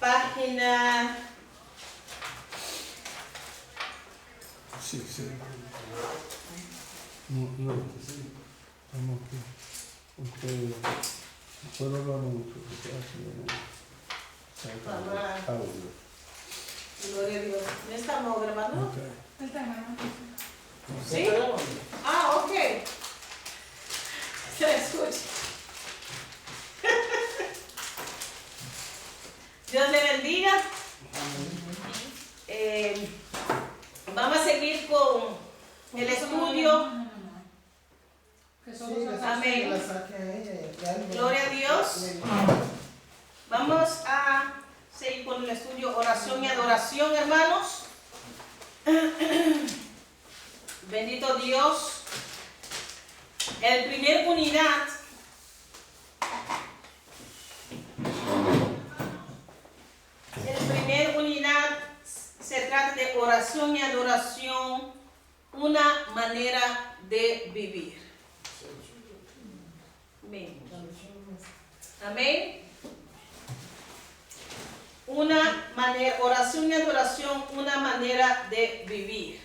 Página. Sí, sí. No, sí. Estamos aquí. Usted puede hablar mucho, porque hace audio. Gloria a Dios. ¿No estamos grabando? Okay. ¿Sí? Ah, ok. Se escucha. Dios le bendiga. Vamos a seguir con el estudio. Amén. Gloria a Dios. Vamos a seguir con el estudio oración y adoración, hermanos. Bendito Dios. El primer unidad se trata de oración y adoración, una manera de vivir. Amén. Amén. Oración y adoración, una manera de vivir.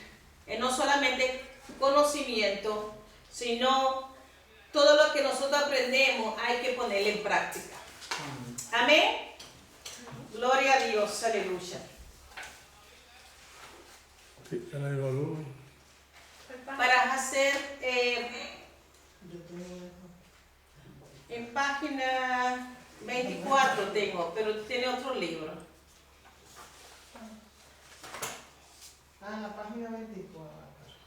Y no solamente conocimiento, sino todo lo que nosotros aprendemos hay que ponerlo en práctica. Amén. Gloria a Dios, aleluya. Para hacer en página 24 tengo, pero tiene otro libro. La página 24.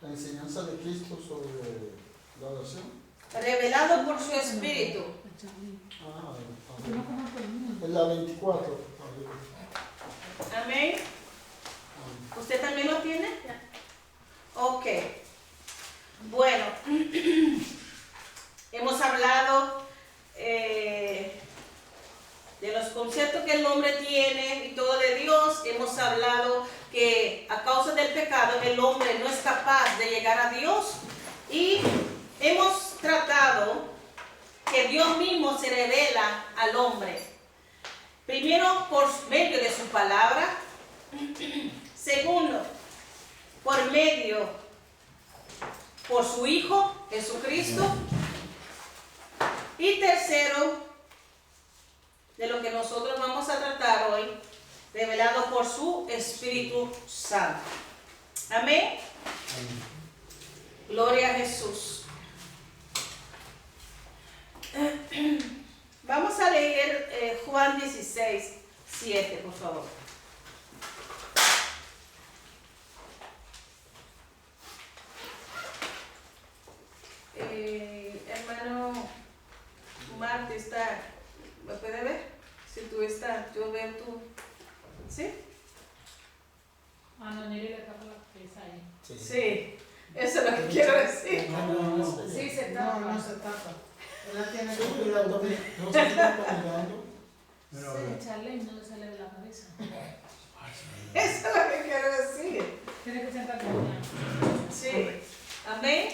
La enseñanza de Cristo sobre la oración. Revelado por su Espíritu. En la 24. Amén. ¿Usted también lo tiene? Ok. Bueno, hemos hablado de los conceptos que el hombre tiene y todo de Dios. Hemos hablado que a causa del pecado el hombre no es capaz de llegar a Dios. Y hemos tratado que Dios mismo se revela al hombre. Primero, por medio de su palabra. Segundo, por su Hijo, Jesucristo. Y tercero, de lo que nosotros vamos a tratar hoy, revelado por su Espíritu Santo. Amén. Gloria a Jesús. Vamos a leer Juan 16, 7, por favor. Hermano Marte está, ¿me puede ver? Si tú estás, yo veo tú. ¿Sí? No, ni le tapa la pieza ahí. Sí, eso es lo que quiero decir. Sí, se tapa. No se tapa. Él la tiene No se está mirando. Sí, Charlene no le sale de la cabeza. Eso es lo que quiero decir. Tiene que sentar bien. Sí. Amén.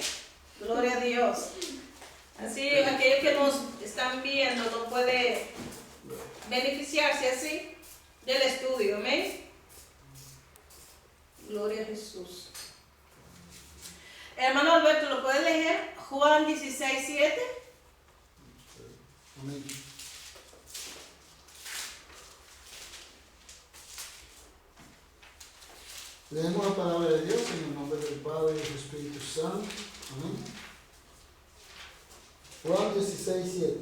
Gloria a Dios. Así, aquellos que nos están viendo no puede beneficiarse así del estudio. Amén. Gloria a Jesús. Hermano Alberto, ¿lo puede leer? Juan 16, 7. Amén. Leemos la palabra de Dios en el nombre del Padre y del Espíritu Santo. Amén. Juan 16, 7.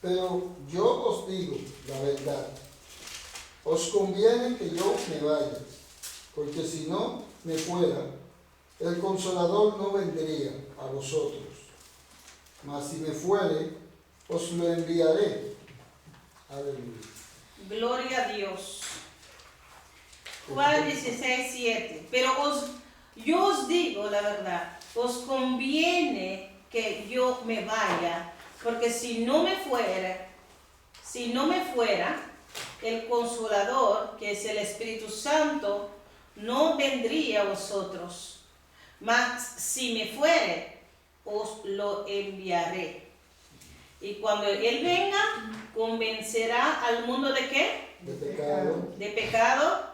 Pero yo os digo la verdad. Os conviene que yo me vaya, porque si no me fuera, el Consolador no vendría a vosotros. Mas si me fuere, os lo enviaré. Aleluya. Gloria a Dios. Juan 16, 7. Pero yo os digo la verdad, os conviene que yo me vaya, porque si no me fuera, el Consolador, que es el Espíritu Santo, no vendría a vosotros. Mas si me fuere, os lo enviaré. Y cuando Él venga, convencerá al mundo de qué? De pecado, De pecado,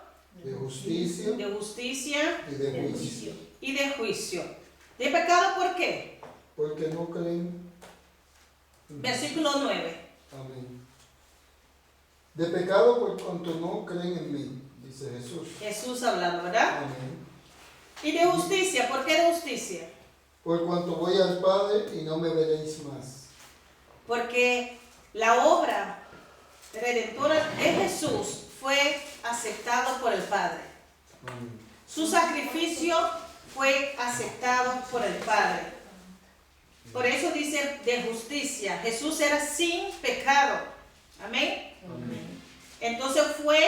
de justicia de justicia y de juicio. y de juicio. ¿De pecado por qué? Porque no creen. Versículo 9. Amén. De pecado por cuanto no creen en mí, dice Jesús. Jesús hablando, ¿verdad? Amén. Y de justicia, ¿por qué de justicia? Por cuanto voy al Padre y no me veréis más. Porque la obra redentora de Jesús fue aceptado por el Padre. Amén. Su sacrificio fue aceptado por el Padre. Por eso dice de justicia. Jesús era sin pecado. Amén. Amén. Entonces fue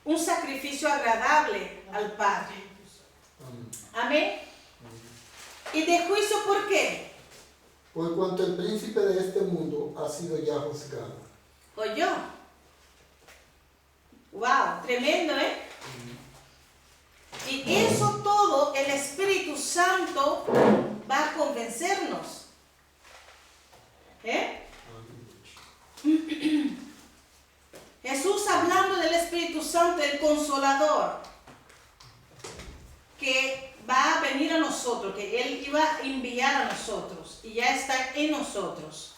un sacrificio agradable al Padre. Amén. Amén. ¿Y de juicio por qué? Por cuanto el príncipe de este mundo ha sido ya juzgado. ¿Oyó? Wow, tremendo, ¿eh? Y eso todo el Espíritu Santo va a convencernos. ¿Eh? Jesús hablando del Espíritu Santo, el Consolador, que va a venir a nosotros, que Él iba a enviar a nosotros y ya está en nosotros.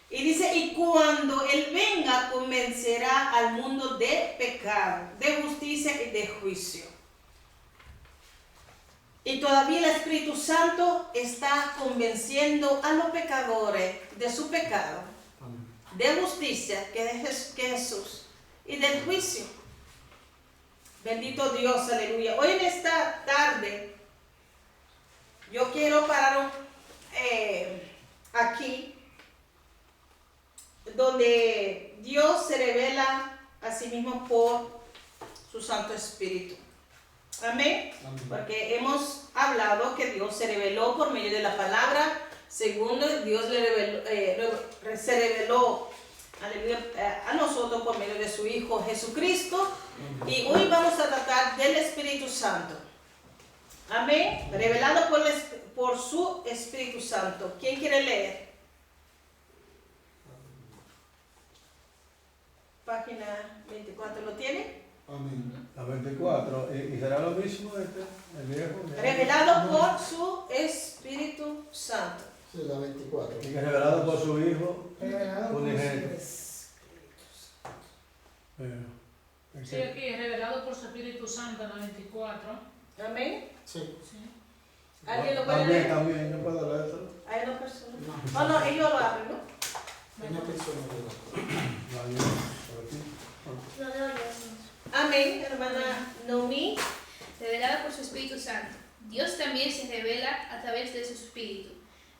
Y dice, y cuando Él venga, convencerá al mundo de pecado, de justicia y de juicio. Y todavía el Espíritu Santo está convenciendo a los pecadores de su pecado, Amén. de justicia, que es Jesús, y del juicio. Bendito Dios, aleluya. Hoy en esta tarde, yo quiero parar aquí, donde Dios se revela a sí mismo por su Santo Espíritu. Amén. Amén. Porque hemos hablado que Dios se reveló por medio de la palabra. Segundo, Dios se reveló aleluya, a nosotros por medio de su Hijo Jesucristo. Y hoy vamos a tratar del Espíritu Santo. Amén. Revelado por su Espíritu Santo. ¿Quién quiere leer? Página 24, ¿lo tiene? Amén. La 24. ¿Y será lo mismo el viejo? Revelado por su Espíritu Santo. Sí, la 24. Y que revelado por su Hijo Revelado por su unigénito. Espíritu Santo. Sí, aquí, revelado por su Espíritu Santo en la 24. Amén. Sí. Sí. ¿Alguien lo puede leer? También, yo puedo leerlo. Hay dos personas. No. Oh, no, ellos lo abren, ¿no? Una persona de Lo leo yo. Amén, hermana Noemí. Revelada por su Espíritu Santo. Dios también se revela a través de su Espíritu,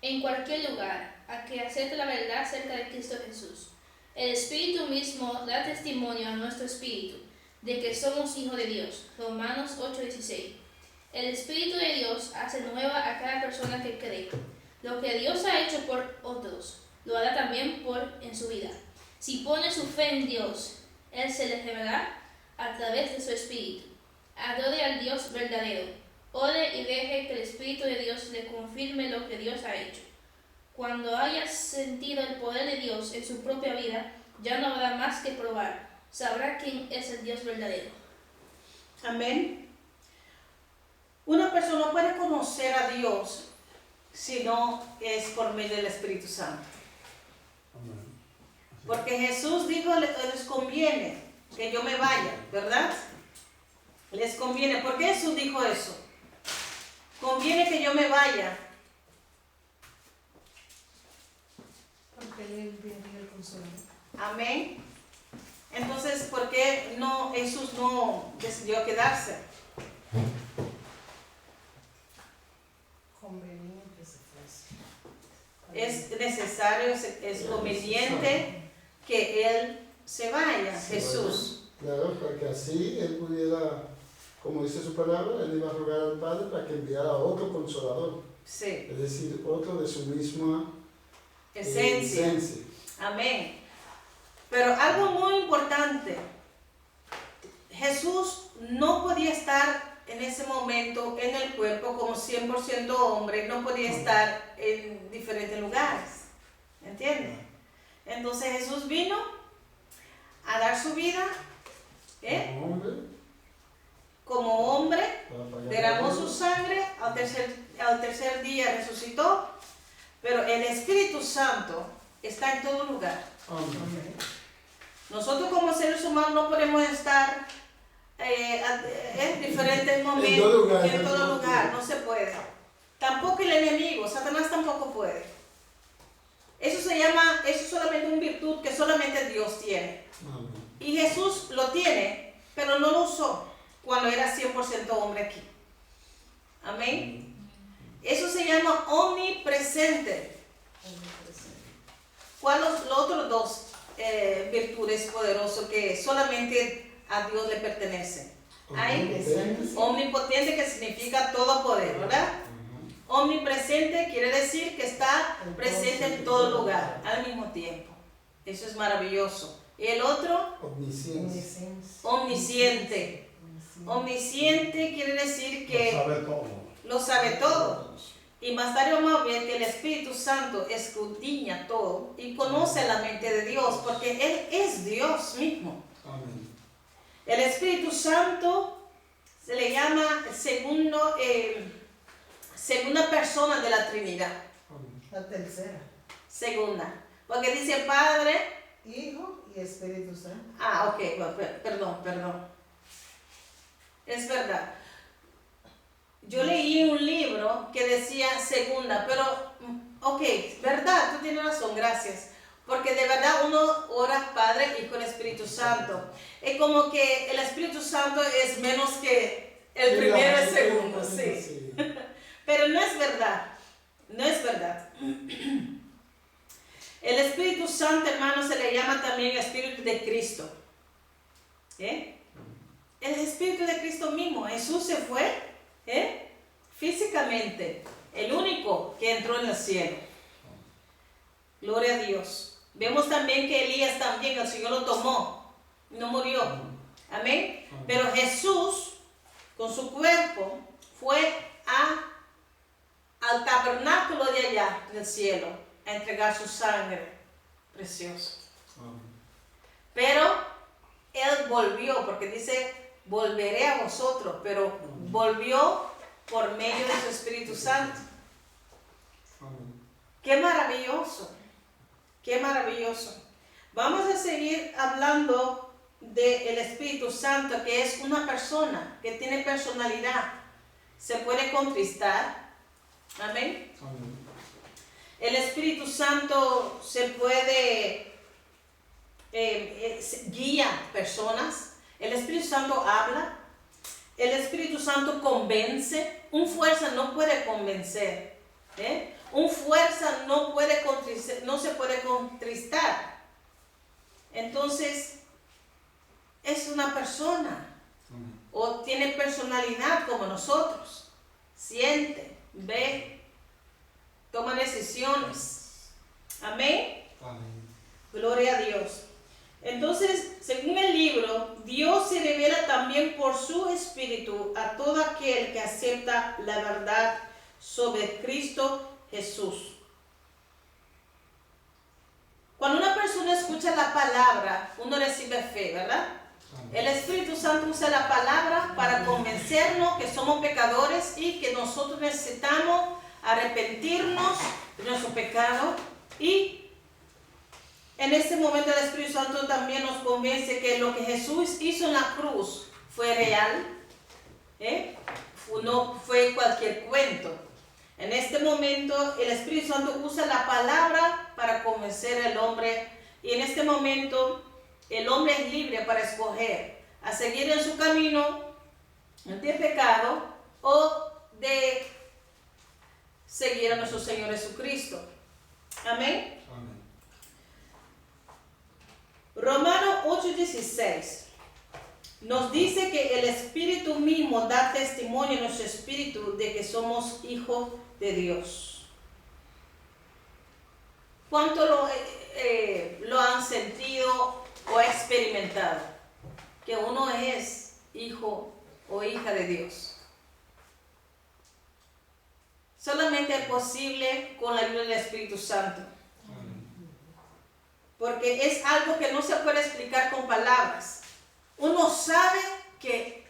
en cualquier lugar, a que acepte la verdad acerca de Cristo Jesús. El Espíritu mismo da testimonio a nuestro espíritu de que somos hijos de Dios. Romanos 8:16. El Espíritu de Dios hace nueva a cada persona que cree. Lo que Dios ha hecho por otros, lo hará también en su vida. Si pone su fe en Dios, Él se les revelará a través de su Espíritu. Adore al Dios verdadero. Ore y deje que el Espíritu de Dios le confirme lo que Dios ha hecho. Cuando haya sentido el poder de Dios en su propia vida, ya no habrá más que probar. Sabrá quién es el Dios verdadero. Amén. Una persona no puede conocer a Dios si no es por medio del Espíritu Santo. Amén. Porque Jesús dijo, les conviene que yo me vaya, ¿verdad? Les conviene. ¿Por qué Jesús dijo eso? Conviene que yo me vaya. Porque Él viene el consolador. Amén. Entonces, ¿por qué Jesús no decidió quedarse? Conveniente se fuese. Es necesario, es conveniente que Él se vaya, Jesús. Claro, para que así Él pudiera, como dice su palabra, Él iba a rogar al Padre para que enviara a otro consolador. Sí, Es decir, otro de su misma esencia. esencia. Amén. Pero algo muy importante, Jesús no podía estar en ese momento en el cuerpo como 100% hombre, no podía estar en diferentes lugares. ¿entiendes? Entonces Jesús vino a dar su vida, como hombre, derramó su sangre, al tercer día resucitó, pero el Espíritu Santo está en todo lugar. Amén. Nosotros como seres humanos no podemos estar en diferentes momentos, en todo lugar, no se puede. Tampoco el enemigo, Satanás tampoco puede. Eso es solamente una virtud que solamente Dios tiene. Amén. Y Jesús lo tiene, pero no lo usó cuando era 100% hombre aquí. Amén. Eso se llama omnipresente. ¿Cuáles son los otros dos virtudes poderosas que solamente a Dios le pertenecen? Hay omnipotente, que significa todo poder, ¿verdad? Omnipresente quiere decir que está presente en todo lugar al mismo tiempo. Eso es maravilloso. Y el otro, omnisciente. Omnisciente quiere decir que lo sabe todo. Y más tarde vamos a ver que el Espíritu Santo escudriña todo y conoce la mente de Dios, porque Él es Dios mismo. Amén. El Espíritu Santo se le llama segunda persona de la Trinidad. La tercera. Segunda. Porque dice Padre, Hijo y Espíritu Santo. ok, bueno, perdón. Es verdad. Yo leí un libro que decía segunda, pero, verdad, tú tienes razón, gracias. Porque de verdad uno ora Padre, Hijo y Espíritu Santo. Es como que el Espíritu Santo es menos que el primero y el segundo, sí. Pero no es verdad, no es verdad. El Espíritu Santo, hermano, se le llama también Espíritu de Cristo. El Espíritu de Cristo mismo. Jesús se fue físicamente, el único que entró en el cielo. Gloria a Dios. Vemos también que Elías también, el Señor lo tomó, no murió. Amén. Pero Jesús, con su cuerpo, fue al tabernáculo de allá del cielo a entregar su sangre preciosa. Pero Él volvió, porque dice, volveré a vosotros, pero volvió por medio de su Espíritu Santo. ¡Qué maravilloso! ¡Qué maravilloso! Vamos a seguir hablando del Espíritu Santo, que es una persona que tiene personalidad. Se puede contristar. Amén. El Espíritu Santo se puede guía personas. El Espíritu Santo habla. El Espíritu Santo convence. Un fuerza no puede convencer. Un fuerza no se puede contristar. Entonces, es una persona. O tiene personalidad como nosotros. Siente, ve, toma decisiones. Amén. Gloria a Dios. Entonces, según el libro, Dios se revela también por su Espíritu a todo aquel que acepta la verdad sobre Cristo Jesús. Cuando una persona escucha la palabra, uno recibe fe, ¿verdad? El Espíritu Santo usa la palabra para convencernos que somos pecadores y que nosotros necesitamos arrepentirnos de nuestro pecado. Y en este momento el Espíritu Santo también nos convence que lo que Jesús hizo en la cruz fue real, no fue cualquier cuento. En este momento el Espíritu Santo usa la palabra para convencer al hombre, y en este momento el hombre es libre para escoger a seguir en su camino de pecado o de seguir a nuestro Señor Jesucristo. Amén. Romanos 8:16 nos dice que el Espíritu mismo da testimonio en nuestro espíritu de que somos hijos de Dios. ¿Cuánto lo han sentido o experimentado? Que uno es hijo o hija de Dios. Solamente es posible con la ayuda del Espíritu Santo. porque es algo que no se puede explicar con palabras. Uno sabe que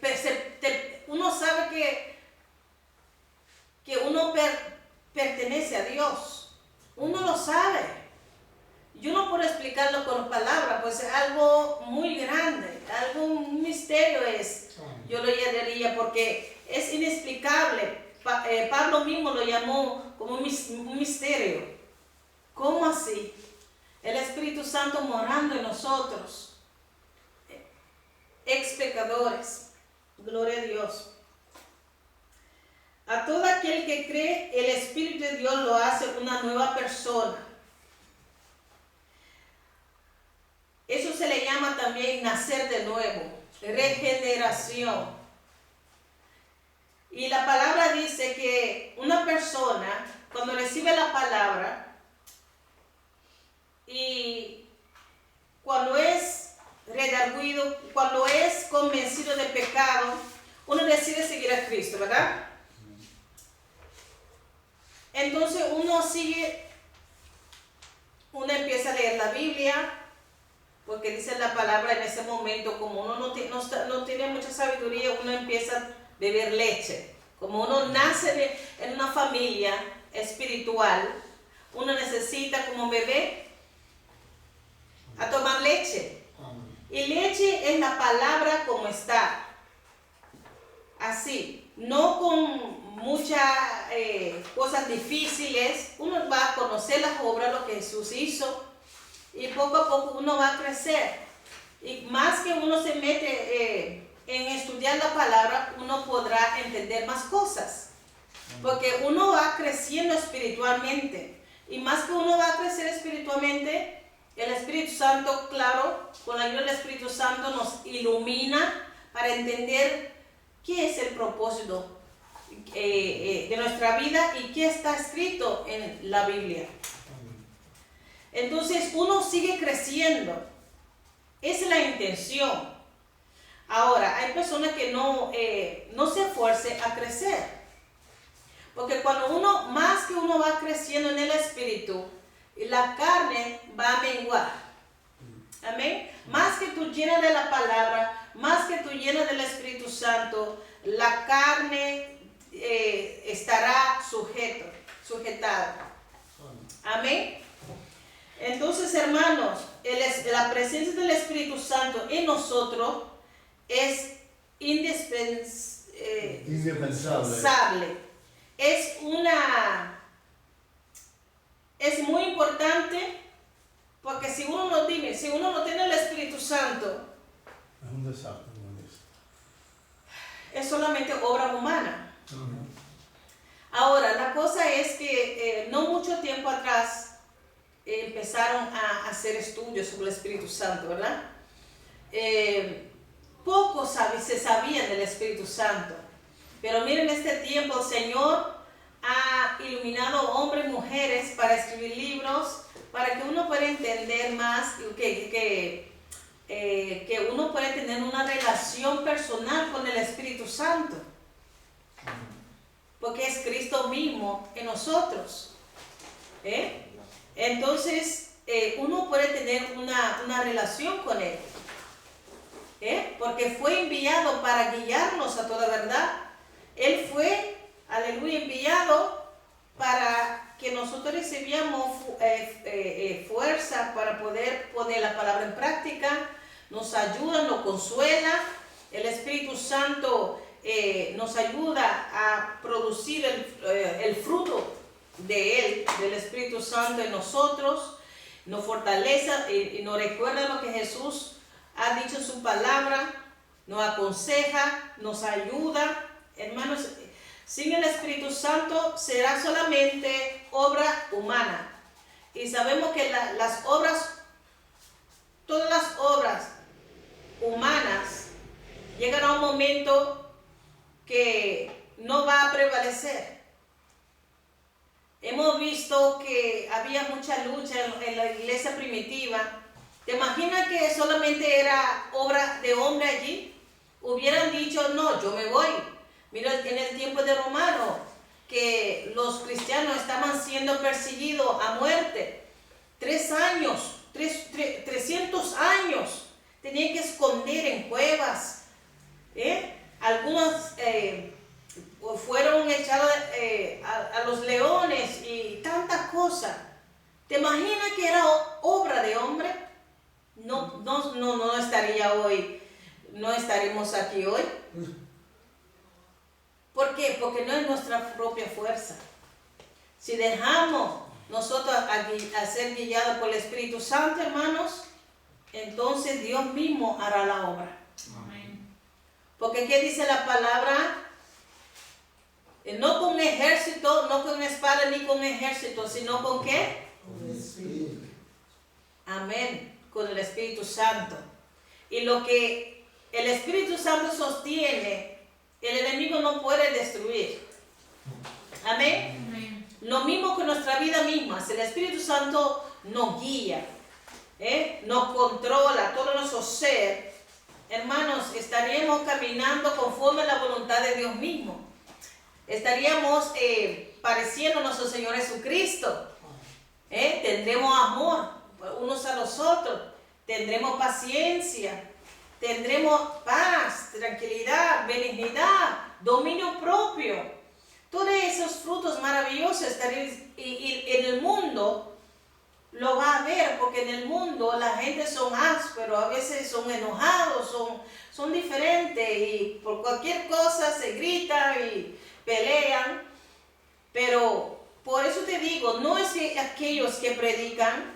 uno pertenece a Dios. Uno lo sabe. Yo no puedo explicarlo con palabras, pues es algo muy grande, un misterio es. Yo lo diría porque es inexplicable. Pablo mismo lo llamó como un misterio. ¿Cómo así? El Espíritu Santo morando en nosotros, ex pecadores. Gloria a Dios. A todo aquel que cree, el Espíritu de Dios lo hace una nueva persona. Eso se le llama también nacer de nuevo, regeneración. Y la palabra dice que una persona, cuando recibe la palabra, y cuando es redarguido, cuando es convencido de pecado, uno decide seguir a Cristo, ¿verdad? Entonces uno empieza a leer la Biblia, porque dice la palabra en ese momento, como uno no tiene mucha sabiduría, uno empieza a beber leche. Como uno nace en una familia espiritual, uno necesita como bebé a tomar leche. Y leche es la palabra como está. Así, no con muchas cosas difíciles. Uno va a conocer las obras, lo que Jesús hizo, y poco a poco uno va a crecer. Y más que uno se mete en estudiar la palabra, uno podrá entender más cosas. Porque uno va creciendo espiritualmente. Y más que uno va a crecer espiritualmente, el Espíritu Santo, claro, con la ayuda del Espíritu Santo nos ilumina para entender qué es el propósito de nuestra vida y qué está escrito en la Biblia. Entonces uno sigue creciendo. Esa es la intención. Ahora, hay personas que no se esfuercen a crecer. Porque cuando más que uno va creciendo en el Espíritu, la carne va a menguar. Amén. Más que tú llenas de la palabra, más que tú llenas del Espíritu Santo, la carne estará sujetada. Amén. Entonces, hermanos, la presencia del Espíritu Santo en nosotros es indispensable. Es muy importante, porque si uno no tiene el Espíritu Santo, Es un desastre, ¿no es? es solamente obra humana. Ahora, la cosa es que no mucho tiempo atrás empezaron a hacer estudios sobre el Espíritu Santo, ¿verdad? Poco se sabía del Espíritu Santo. Pero miren, este tiempo el Señor ha iluminado hombres y mujeres para escribir libros, para que uno pueda entender más, que uno pueda tener una relación personal con el Espíritu Santo. Porque es Cristo mismo en nosotros. Entonces, uno puede tener una relación con Él. Porque fue enviado para guiarnos a toda verdad. Él fue, aleluya, enviado para que nosotros recibiéramos fuerza para poder poner la palabra en práctica. Nos ayuda, nos consuela. El Espíritu Santo nos ayuda a producir el fruto de Él, del Espíritu Santo en nosotros. Nos fortalece y nos recuerda lo que Jesús ha dicho en su palabra. Nos aconseja, nos ayuda. Hermanos, sin el Espíritu Santo será solamente obra humana. Y sabemos que todas las obras humanas llegan a un momento que no va a prevalecer. Hemos visto que había mucha lucha en la iglesia primitiva. ¿Te imaginas que solamente era obra de hombre allí? Hubieran dicho, no, yo me voy. Mira, en el tiempo de Romano, que los cristianos estaban siendo perseguidos a muerte. 3 años, tres ¿Te imaginas que era obra de hombre? No estaría hoy, no estaríamos aquí hoy. ¿Por qué? Porque no es nuestra propia fuerza. Si dejamos nosotros a ser guiados por el Espíritu Santo, hermanos, entonces Dios mismo hará la obra. Amén. Porque ¿qué dice la palabra? No con ejército, no con espada ni con ejército, sino con ¿qué? Con el Espíritu. Amén, con el Espíritu Santo. Y lo que el Espíritu Santo sostiene, el enemigo no puede destruir. Amén. Amén. Lo mismo con nuestra vida misma. Si el Espíritu Santo nos guía, nos controla todo nuestro ser, hermanos, estaríamos caminando conforme a la voluntad de Dios mismo. Estaríamos pareciendo a nuestro Señor Jesucristo. Tendremos amor unos a los otros, tendremos paciencia, tendremos paz, tranquilidad, benignidad, dominio propio. Todos esos frutos maravillosos estarían, y en el mundo lo va a ver, porque en el mundo la gente son ásperos, a veces son enojados, son diferentes y por cualquier cosa se gritan y pelean. Pero por eso te digo, no es que aquellos que predican,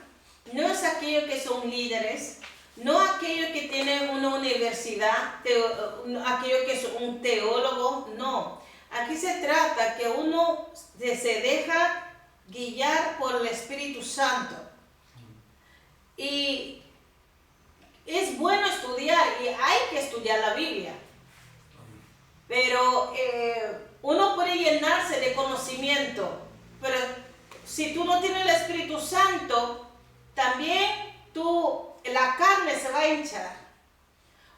no es aquellos que son líderes, no aquellos que tienen una universidad, aquellos que son un teólogo, no. Aquí se trata que uno se deja guiar por el Espíritu Santo. Y es bueno estudiar, y hay que estudiar la Biblia. Pero uno puede llenarse de conocimiento, pero si tú no tienes el Espíritu Santo, también la carne se va a hinchar.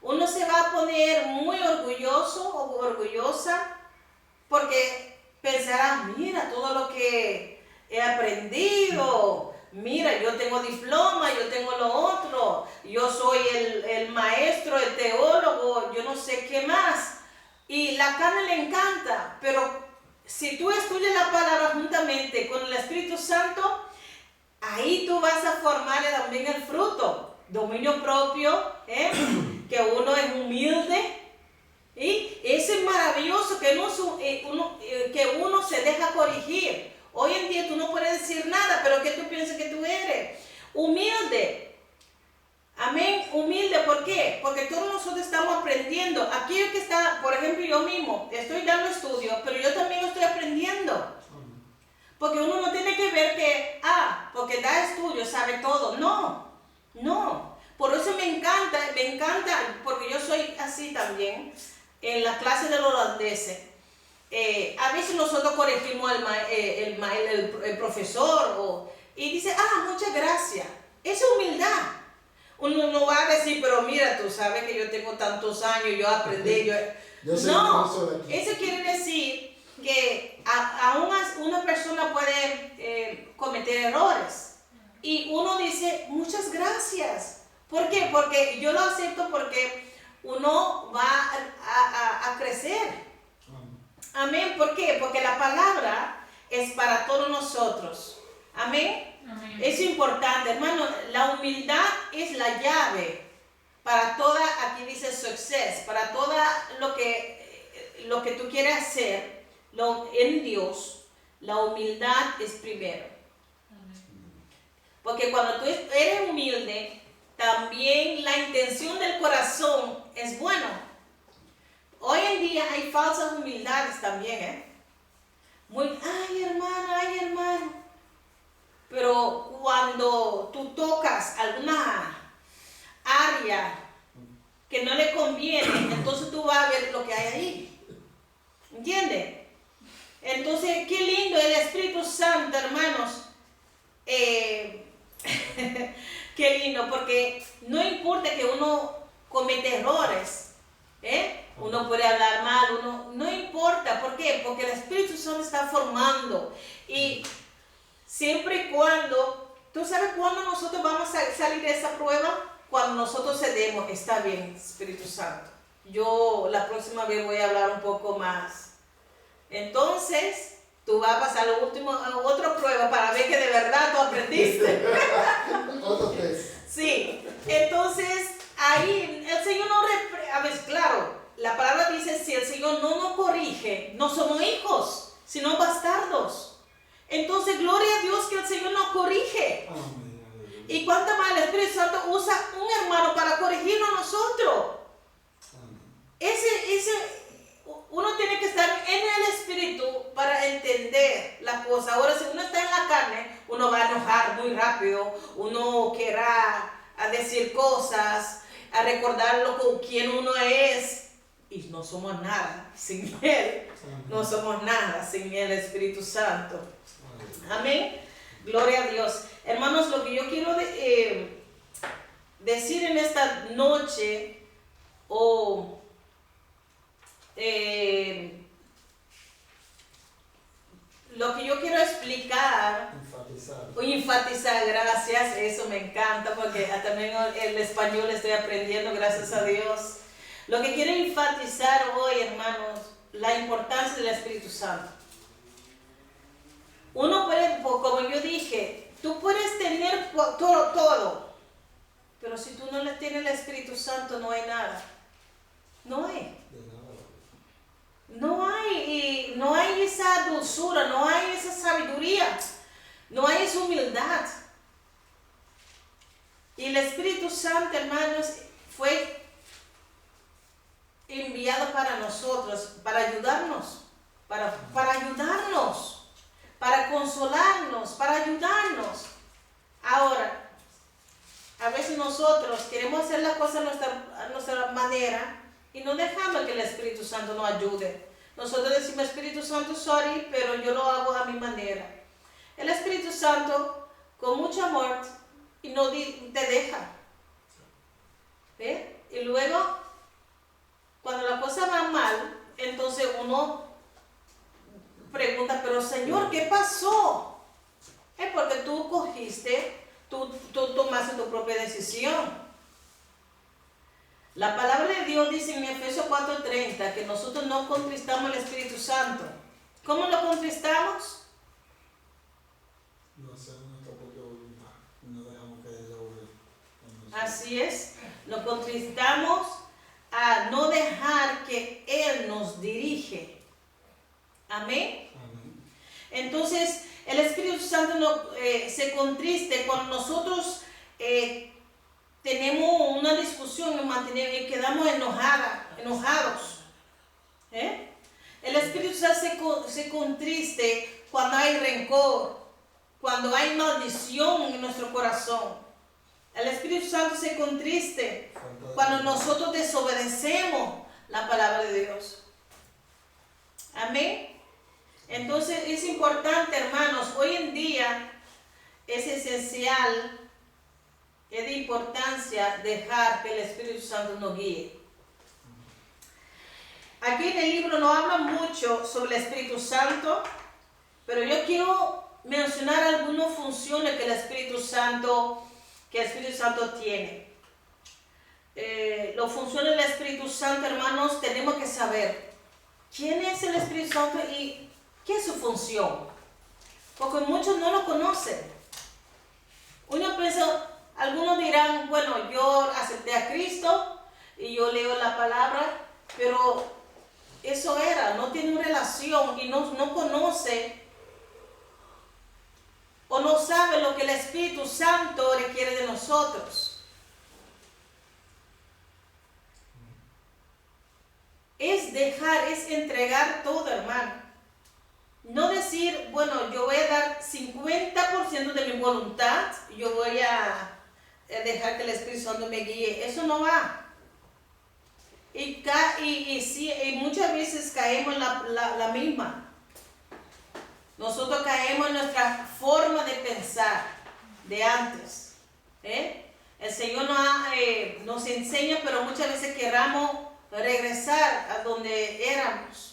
Uno se va a poner muy orgulloso o orgullosa porque pensará, mira todo lo que he aprendido, mira, yo tengo diploma, yo tengo lo otro, yo soy el maestro, el teólogo, yo no sé qué más. Y la carne le encanta, pero si tú estudias la palabra juntamente con el Espíritu Santo, ahí tú vas a formar también el fruto, dominio propio, que uno es humilde, y eso es maravilloso, que uno se deja corregir. Hoy en día tú no puedes decir nada, pero ¿qué tú piensas que tú eres? Humilde. Amén, humilde, ¿por qué? Porque todos nosotros estamos aprendiendo. Aquello que está, por ejemplo, yo mismo estoy dando estudios, pero yo también estoy aprendiendo. Porque uno no tiene que ver que, porque da estudios, sabe todo. No. Por eso me encanta, porque yo soy así también, en la clase del holandés. A veces nosotros corregimos el profesor y dice, muchas gracias. Eso es humildad. Uno no va a decir, pero mira, tú sabes que yo tengo tantos años, yo aprendí. No, eso quiere decir que aún una persona puede cometer errores. Y uno dice, muchas gracias. ¿Por qué? Porque yo lo acepto porque uno va a crecer. Amén. ¿Por qué? Porque la palabra es para todos nosotros. Amén. Amén. Es importante, hermano. La humildad es la llave para toda, aquí dice success, para todo lo que tú quieres hacer en Dios. La humildad es primero. Porque cuando tú eres humilde, también la intención del corazón es bueno. Hoy en día hay falsas humildades también, ay hermano. Pero cuando tú tocas alguna área que no le conviene, entonces tú vas a ver lo que hay ahí. ¿Entiendes? Entonces, qué lindo el Espíritu Santo, hermanos. Qué lindo, porque no importa que uno cometa errores, uno puede hablar mal, no importa. ¿Por qué? Porque el Espíritu Santo está formando. Y siempre y cuando, ¿tú sabes cuándo nosotros vamos a salir de esa prueba? Cuando nosotros cedemos. Está bien, Espíritu Santo. Yo la próxima vez voy a hablar un poco más. Entonces, tú vas a pasar otra prueba para ver que de verdad tú aprendiste. dijiste. Otro test. Sí, entonces ahí el Señor no a veces, claro, la palabra dice, si el Señor no nos corrige, no somos hijos, sino bastardos. Entonces, gloria a Dios que el Señor nos corrige. Amén. Y cuánta más el Espíritu Santo usa un hermano para corregirnos a nosotros. Uno tiene que estar en el Espíritu para entender la cosa. Ahora, si uno está en la carne, uno va a enojar muy rápido, uno querrá a decir cosas, a recordarlo con quién uno es. Y no somos nada sin Él. No somos nada sin el Espíritu Santo. Amén. Gloria a Dios. Hermanos, lo que yo quiero decir en esta noche, lo que yo quiero explicar o enfatizar, gracias, eso me encanta porque también el español estoy aprendiendo, gracias a Dios. Lo que quiero enfatizar hoy, hermanos, la importancia del Espíritu Santo. Uno puede, como yo dije, tú puedes tener todo, pero si tú no le tienes el Espíritu Santo no hay nada. No hay. No hay esa dulzura, no hay esa sabiduría, no hay esa humildad. Y el Espíritu Santo, hermanos, fue enviado para nosotros, para ayudarnos, para consolarnos, para ayudarnos. Ahora, a veces nosotros queremos hacer la cosa a nuestra manera y no dejamos que el Espíritu Santo nos ayude. Nosotros decimos, Espíritu Santo, sorry, pero yo lo hago a mi manera. El Espíritu Santo, con mucho amor, y no te deja. ¿Ve? Y luego, cuando la cosa va mal, entonces uno pregunta, pero Señor, ¿qué pasó? Es porque tú tomaste tu propia decisión. La palabra de Dios dice en Efesios 4:30 que nosotros no contristamos al Espíritu Santo. ¿Cómo lo contristamos? No hacemos nuestra propia voluntad, no dejamos que Él obre en nosotros. Así es, lo contristamos a no dejar que Él nos dirige. Amén. Amén. Entonces, el Espíritu Santo se contriste cuando nosotros tenemos una discusión y quedamos enojados. El Espíritu Santo se contriste cuando hay rencor, cuando hay maldición en nuestro corazón. El Espíritu Santo se contriste cuando nosotros desobedecemos la palabra de Dios. Amén. Entonces es importante, hermanos, hoy en día es esencial, es de importancia dejar que el Espíritu Santo nos guíe. Aquí en el libro no habla mucho sobre el Espíritu Santo, pero yo quiero mencionar algunas funciones que el Espíritu Santo tiene. Las funciones del Espíritu Santo, hermanos, tenemos que saber quién es el Espíritu Santo y qué es su función, porque muchos no lo conocen. Uno piensa, algunos dirán, bueno, yo acepté a Cristo y yo leo la palabra, pero eso no tiene una relación y no conoce o no sabe lo que el Espíritu Santo requiere de nosotros. Es entregar todo, hermano. No decir, bueno, yo voy a dar 50% de mi voluntad, yo voy a dejar que el Espíritu Santo me guíe. Eso no va. Y muchas veces caemos en la misma. Nosotros caemos en nuestra forma de pensar de antes. El Señor nos enseña, pero muchas veces queramos regresar a donde éramos.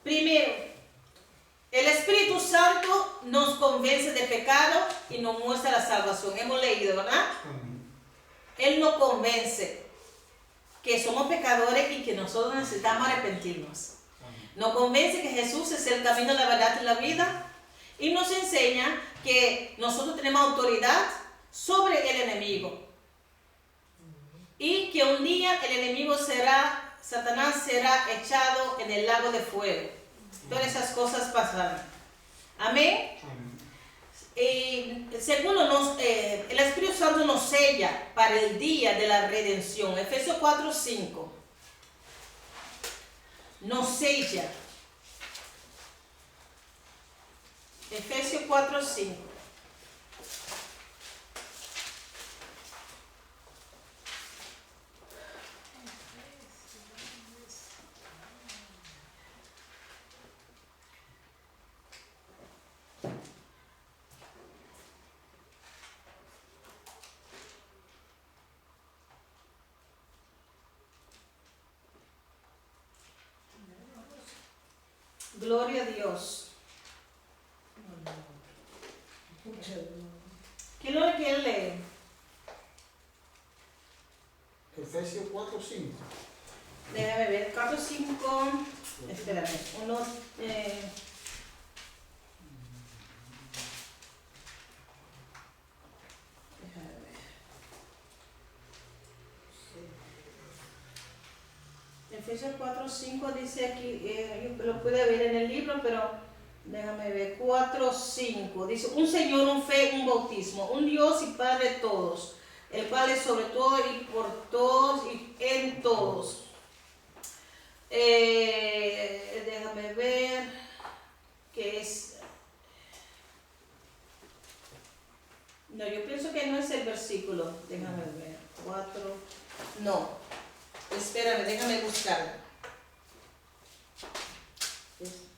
Primero, el Espíritu Santo nos convence de pecado y nos muestra la salvación. Hemos leído, ¿verdad? Él nos convence que somos pecadores y que nosotros necesitamos arrepentirnos. Nos convence que Jesús es el camino, la verdad y la vida. Y nos enseña que nosotros tenemos autoridad sobre el enemigo. Y que un día el enemigo Satanás será echado en el lago de fuego. Todas esas cosas pasarán. Amén. Segundo, el Espíritu Santo nos sella para el día de la redención. Efesios 4:5. Nos sella. Efesios 4:5. Gloria a Dios. ¿Qué es lo que él lee? Efesios 4:5. Déjame ver, 4:5. Espérame, uno. Déjame ver. Efesios 4:5 dice aquí, yo lo pude ver en el libro, pero déjame ver, 4:5. Dice, un Señor, un fe, un bautismo, un Dios y Padre de todos, el cual es sobre todo y por todos y en todos. Déjame ver, que es... No, yo pienso que no es el versículo, déjame ver, 4, no, espérame, déjame buscarlo.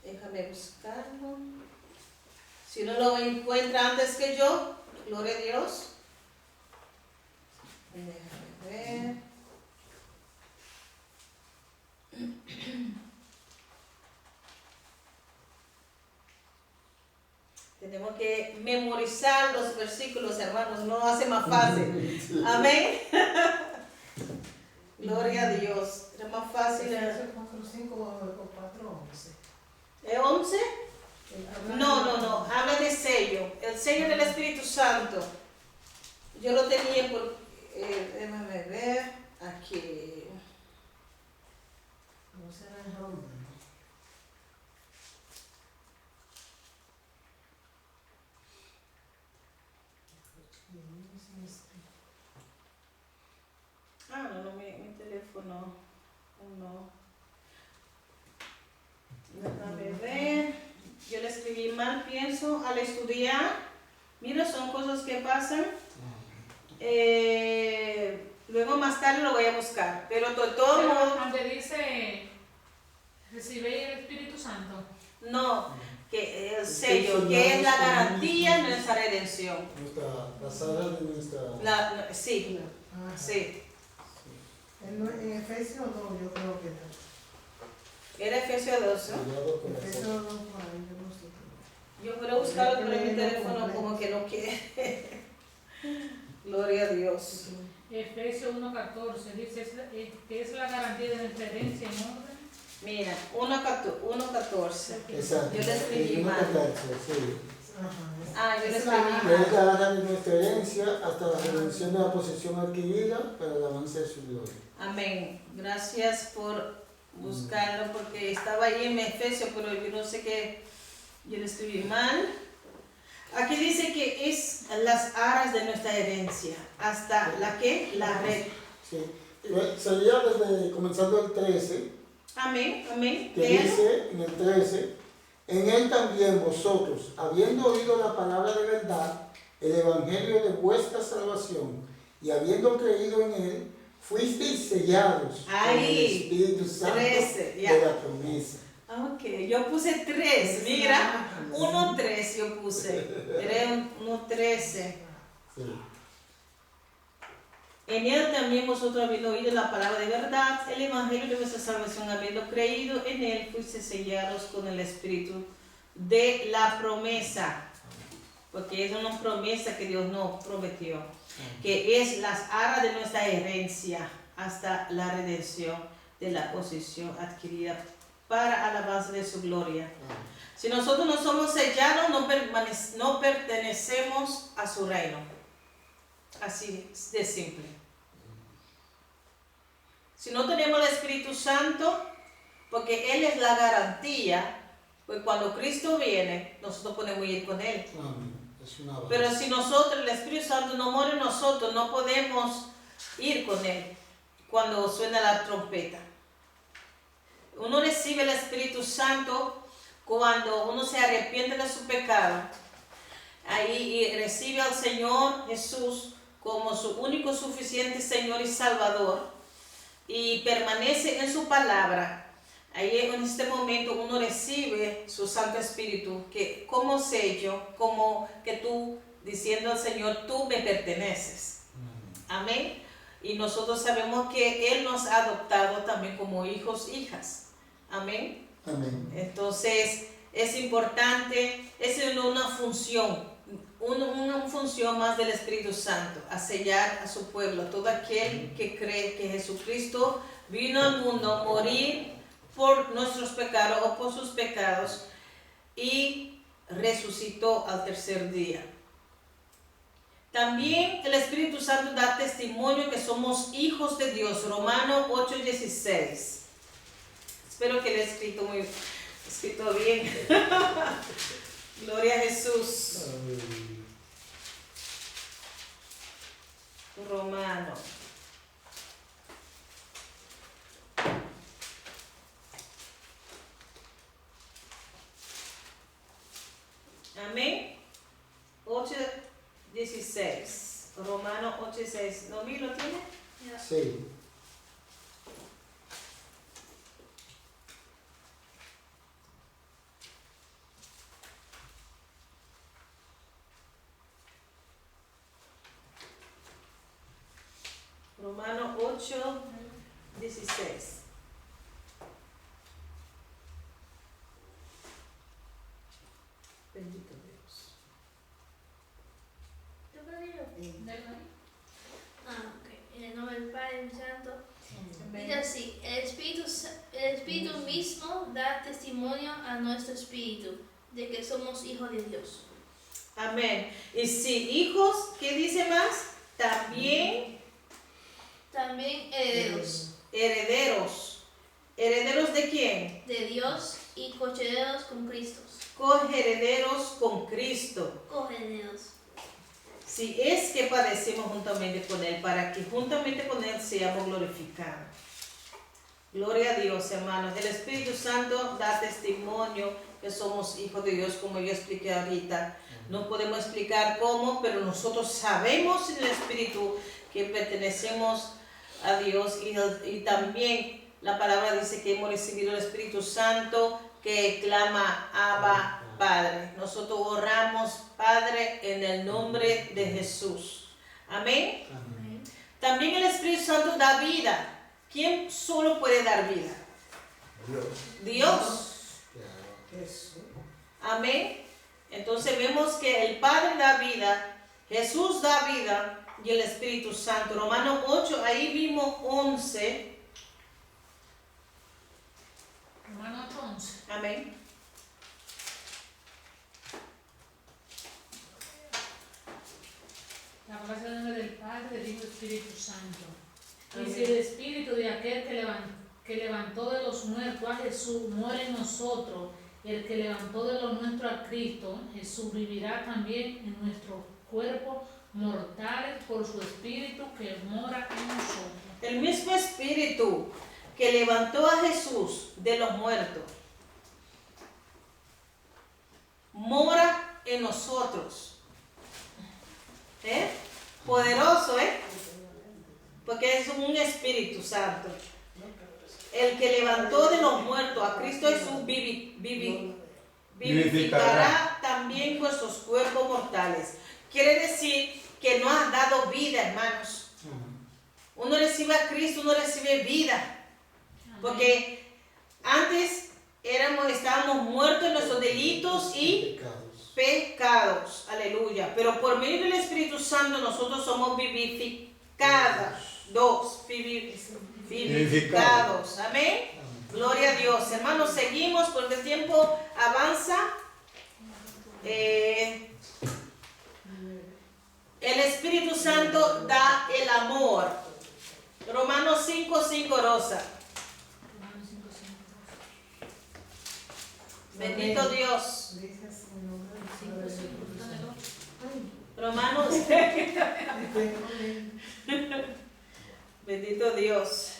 Déjame buscarlo. Si no lo encuentra antes que yo, gloria a Dios. Déjame ver. Tenemos que memorizar los versículos, hermanos, no hace más fácil. Amén. Gloria a Dios. Es más fácil. Efesios 4:5 o 4:11. ¿Es 11? No, habla de sello, el sello del Espíritu Santo. Yo lo tenía por, déjame ver, aquí. No será en Roma. No, mi teléfono, no. Déjame ver, yo le escribí mal, pienso, al estudiar. Mira, son cosas que pasan. Luego más tarde lo voy a buscar, pero de todo modo, Donde dice, recibéis el Espíritu Santo. no, que el sello, que es la garantía de nuestra redención. Las alas de nuestra... Sí, Ajá. sí. En Efesios 2 yo creo que era. Era Efesios 12. Cuidado con las Efesios alas. 2 por ahí, yo no sé. Yo quiero buscarlo, pero mi teléfono como que no quiere. Gloria a Dios. Efesios 1:14 dice que es la garantía de nuestra herencia en orden. Mira, 1:14. Exacto. Yo le escribí En una mal. catarsis, sí. Ah, yo le Es escribí la- Que es mal. la alas de nuestra herencia hasta la redención de la posesión adquirida para el avance de su gloria. Amén. Gracias por buscarlo porque estaba ahí en Efesios, pero yo no sé qué, yo le escribí mal. Aquí dice que es las aras de nuestra herencia, hasta la que la red. Sí. Sería desde comenzando el 13, Amén, amén. que Léalo. dice en el 13, en él también vosotros, habiendo oído la palabra de verdad, el evangelio de vuestra salvación, y habiendo creído en él, fuisteis sellados con el Ahí, Espíritu Santo 13, ya. de la promesa. Ok, yo puse 3, mira, 1:3 yo puse, era 1:13. Sí. En él también vosotros habiendo oído la palabra de verdad, el evangelio de vuestra salvación, habiendo creído en él, fuiste sellados con el Espíritu de la promesa, porque es una promesa que Dios nos prometió, que es las aras de nuestra herencia hasta la redención de la posesión adquirida para alabanza de su gloria. Si nosotros no somos sellados, no pertenecemos a su reino. Así de simple. Si no tenemos el Espíritu Santo, porque Él es la garantía, pues cuando Cristo viene, nosotros podemos ir con Él. Amén. Es una base. Pero si nosotros, el Espíritu Santo no mora en nosotros, no podemos ir con Él cuando suena la trompeta. Uno recibe el Espíritu Santo cuando uno se arrepiente de su pecado. Ahí recibe al Señor Jesús como su único suficiente Señor y Salvador. Y permanece en su palabra. Ahí en este momento uno recibe su Santo Espíritu, que como sello, como que tú diciendo al Señor, tú me perteneces. Amén. Y nosotros sabemos que Él nos ha adoptado también como hijos, hijas. Amén. Amén. Entonces es importante, es una función más del Espíritu Santo, a sellar a su pueblo, todo aquel que cree que Jesucristo vino al mundo a morir por nuestros pecados o por sus pecados y resucitó al tercer día. También el Espíritu Santo da testimonio que somos hijos de Dios, Romanos 8:16. Espero que lo he escrito bien. Gloria a Jesús. Romano. Amén. 8:16. Romano 8:16. ¿No lo tiene? Sí. Romano 8:16. Bendito Dios. ¿Te puedo leer? Dale. Ok. En el nombre del Padre y del Santo. Dice así, el Espíritu mismo da testimonio a nuestro espíritu de que somos hijos de Dios. Amén. Y si hijos, ¿qué dice más? También También herederos herederos. ¿Herederos de quién? de Dios y coherederos con Cristo. Coherederos con Cristo. Coherederos. Si es que padecemos juntamente con Él, para que juntamente con Él seamos glorificados. Gloria a Dios, hermanos. El Espíritu Santo da testimonio que somos hijos de Dios, como yo expliqué ahorita. No podemos explicar cómo, pero nosotros sabemos en el Espíritu que pertenecemos a Dios y también la palabra dice que hemos recibido el Espíritu Santo que clama Abba Padre. Nosotros oramos Padre en el nombre de Jesús. Amén. Amén. También el Espíritu Santo da vida. ¿Quién solo puede dar vida? Dios. Dios. Amén. Entonces vemos que el Padre da vida, Jesús da vida y el Espíritu Santo. Romanos 8, ahí vimos 11. Romanos 11. Amén. La palabra en nombre del Padre, del Hijo y del Espíritu Santo. Y Amén. si el Espíritu de aquel que levantó de los muertos a Jesús mora en nosotros, el que levantó de los nuestros a Cristo, Jesús vivirá también en nuestros cuerpos mortales por su Espíritu que mora en nosotros. El mismo Espíritu que levantó a Jesús de los muertos mora en nosotros. Poderoso, porque es un Espíritu Santo. El que levantó de los muertos a Cristo Jesús vivificará también vuestros cuerpos mortales. Quiere decir que nos ha dado vida, hermanos. Uno recibe a Cristo, uno recibe vida. Porque antes estábamos muertos en nuestros delitos y pecados. Aleluya. Pero por medio del Espíritu Santo nosotros somos vivificados. Vivificados. Amén. Gloria a Dios. Hermanos, seguimos porque el tiempo avanza. amor. Romanos 5:5, Rosa. Romanos 5:5. Bendito Amén. Dios. Dice así en nombre del Cinco, Padre, cinco, está en el otro. Ay, Romanos. amén. Bendito Dios.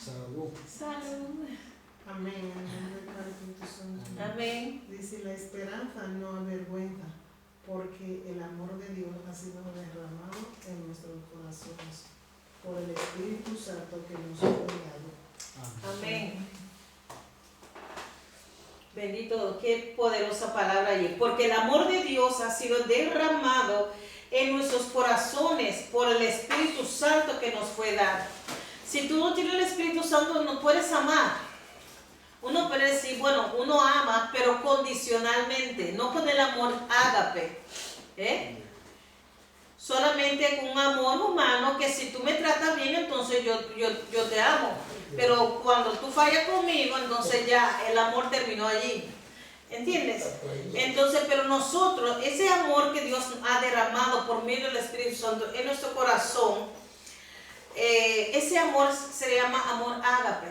Salud. Salud. Amén. En nombre del Padre, Espíritu Santo. Amén. Dice, la esperanza no avergüenza, porque el amor de Dios ha sido derramado en nuestros corazones por el Espíritu Santo que nos ha dado. Amén. Bendito, qué poderosa palabra allí. Porque el amor de Dios ha sido derramado en nuestros corazones por el Espíritu Santo que nos fue dado. Si tú no tienes el Espíritu Santo, no puedes amar. Uno puede decir, bueno, uno ama, pero condicionalmente, no con el amor ágape. Solamente con un amor humano, que si tú me tratas bien, entonces yo te amo. Pero cuando tú fallas conmigo, entonces ya el amor terminó allí. ¿Entiendes? Entonces, pero nosotros, ese amor que Dios ha derramado por medio del Espíritu Santo en nuestro corazón, ese amor se llama amor ágape.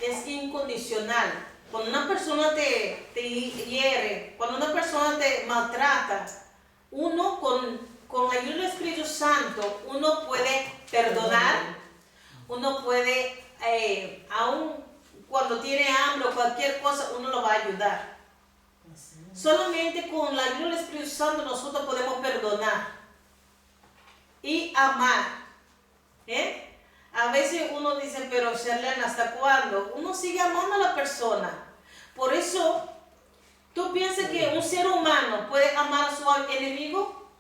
Es incondicional. Cuando una persona te hiere, cuando una persona te maltrata, uno con la ayuda del Espíritu Santo, uno puede perdonar, uno puede, aun cuando tiene hambre o cualquier cosa, uno lo va a ayudar. Solamente con la ayuda del Espíritu Santo nosotros podemos perdonar y amar. A veces uno dice, pero Sherlyn, ¿hasta cuándo? Uno sigue amando a la persona. Por eso, ¿tú piensas que un ser humano puede amar a su enemigo?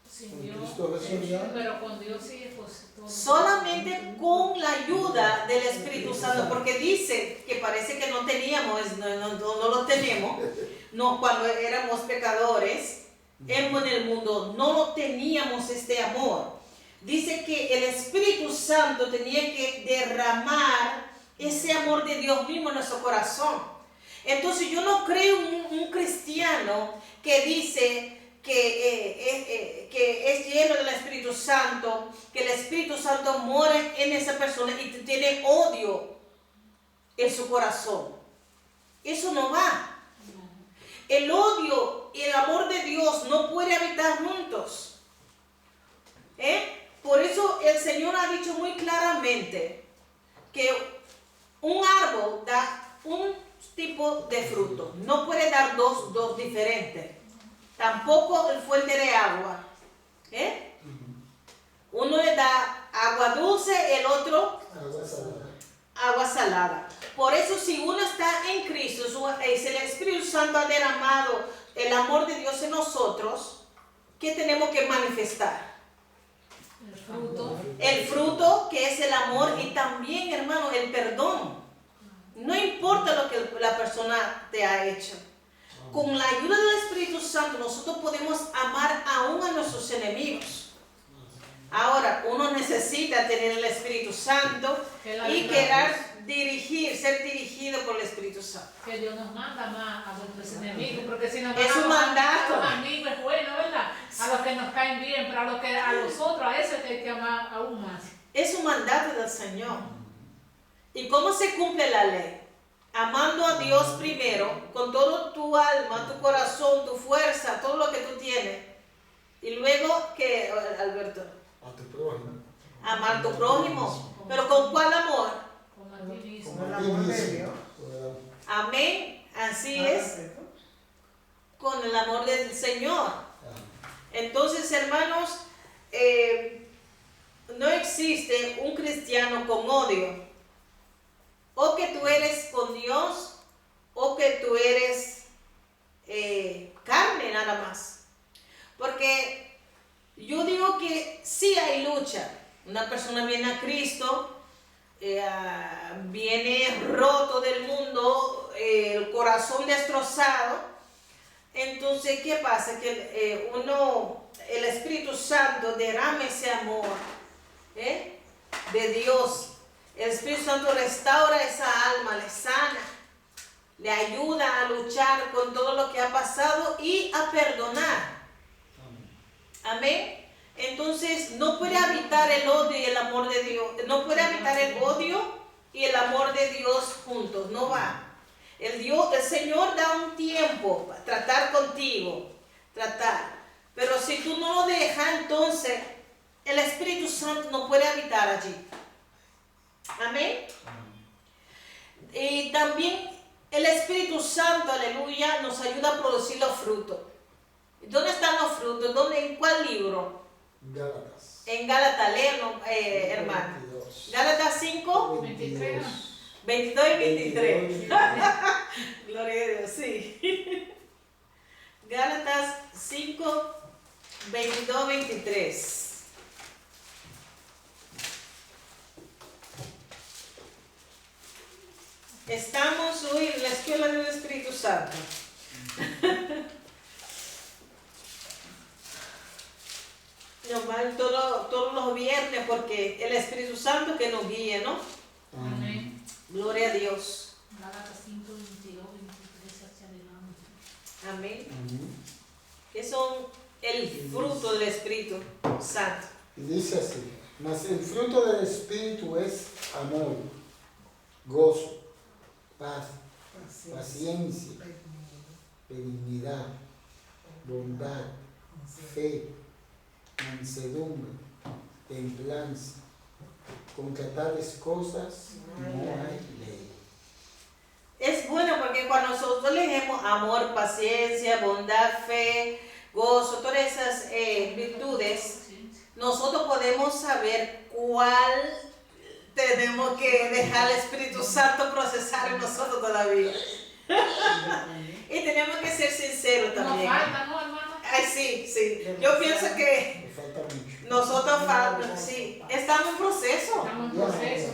Sin Dios, Cristo Jesús ya. pero con Dios sí es posible. Solamente con la ayuda del Espíritu Santo, porque dice que parece que no teníamos, no lo tenemos, no, cuando éramos pecadores, en el mundo no teníamos este amor. Dice que el Espíritu Santo tenía que derramar ese amor de Dios mismo en nuestro corazón. Entonces yo no creo un cristiano que dice que es lleno del Espíritu Santo, que el Espíritu Santo muere en esa persona y tiene odio en su corazón. Eso no va. El odio y el amor de Dios no pueden habitar juntos. Por eso el Señor ha dicho muy claramente que un árbol da un tipo de fruto. No puede dar dos diferentes. Tampoco el fuente de agua. Uno le da agua dulce, el otro agua salada. Por eso si uno está en Cristo, si el Espíritu Santo ha derramado el amor de Dios en nosotros, ¿qué tenemos que manifestar? El fruto que es el amor y también, hermano, el perdón. No importa lo que la persona te ha hecho. Con la ayuda del Espíritu Santo nosotros podemos amar aún a nuestros enemigos. Ahora, uno necesita tener el Espíritu Santo y querer ser dirigido por el Espíritu Santo. Que Dios nos manda más a nuestros enemigos, porque si nos Es un mandato. a los amigos es bueno, ¿verdad? A los que nos caen bien, pero a los otros, a eso hay que amar aún más. Es un mandato del Señor. ¿Y cómo se cumple la ley? Amando a Dios primero, con todo tu alma, tu corazón, tu fuerza, todo lo que tú tienes. Y luego, ¿qué, Alberto? A tu prójimo. Amar a tu prójimo. ¿Pero con cuál amor? Como a ti mismo. Con el amor de Dios. Amén. Así es. Con el amor del Señor. Entonces, hermanos, no existe un cristiano con odio. O que tú eres con Dios, o que tú eres carne nada más. Porque yo digo que sí hay lucha. Una persona viene a Cristo, viene roto del mundo, el corazón destrozado. Entonces, ¿qué pasa? Que el Espíritu Santo derrama ese amor de Dios. El Espíritu Santo restaura esa alma, le sana, le ayuda a luchar con todo lo que ha pasado y a perdonar. Amén. Entonces no puede habitar el odio y el amor de Dios. No puede habitar el odio y el amor de Dios juntos. No va. El Señor da un tiempo para tratar contigo. Tratar. Pero si tú no lo dejas, entonces el Espíritu Santo no puede habitar allí. Amén. Y también el Espíritu Santo, aleluya, nos ayuda a producir los frutos. ¿Dónde están los frutos? ¿En cuál libro? Gálatas. En Gálatas, léenos, hermano. 22. Gálatas 5, 23. 22 y 23. 22. Gloria a Dios, sí. Gálatas 5, 22, 23. Estamos hoy en la escuela del Espíritu Santo. Normal todos los viernes porque el Espíritu Santo que nos guíe, ¿no? Amén. Gloria a Dios. Gálatas 5, 22, 23 hacia adelante. Amén. Amén. Que son el fruto del Espíritu Santo. Y dice así, mas el fruto del Espíritu es amor, gozo, paz, paciencia, benignidad, bondad, fe, mansedumbre, templanza. Contra tales cosas no hay ley. Es bueno porque cuando nosotros leemos amor, paciencia, bondad, fe, gozo, todas esas virtudes, nosotros podemos saber cuál tenemos que dejar al Espíritu Santo procesar en nosotros todavía. Y tenemos que ser sinceros No también. falta, ¿no, hermano? Ay, sí. Yo pienso que Me falta mucho. nosotros sí, estamos en proceso. Estamos en proceso.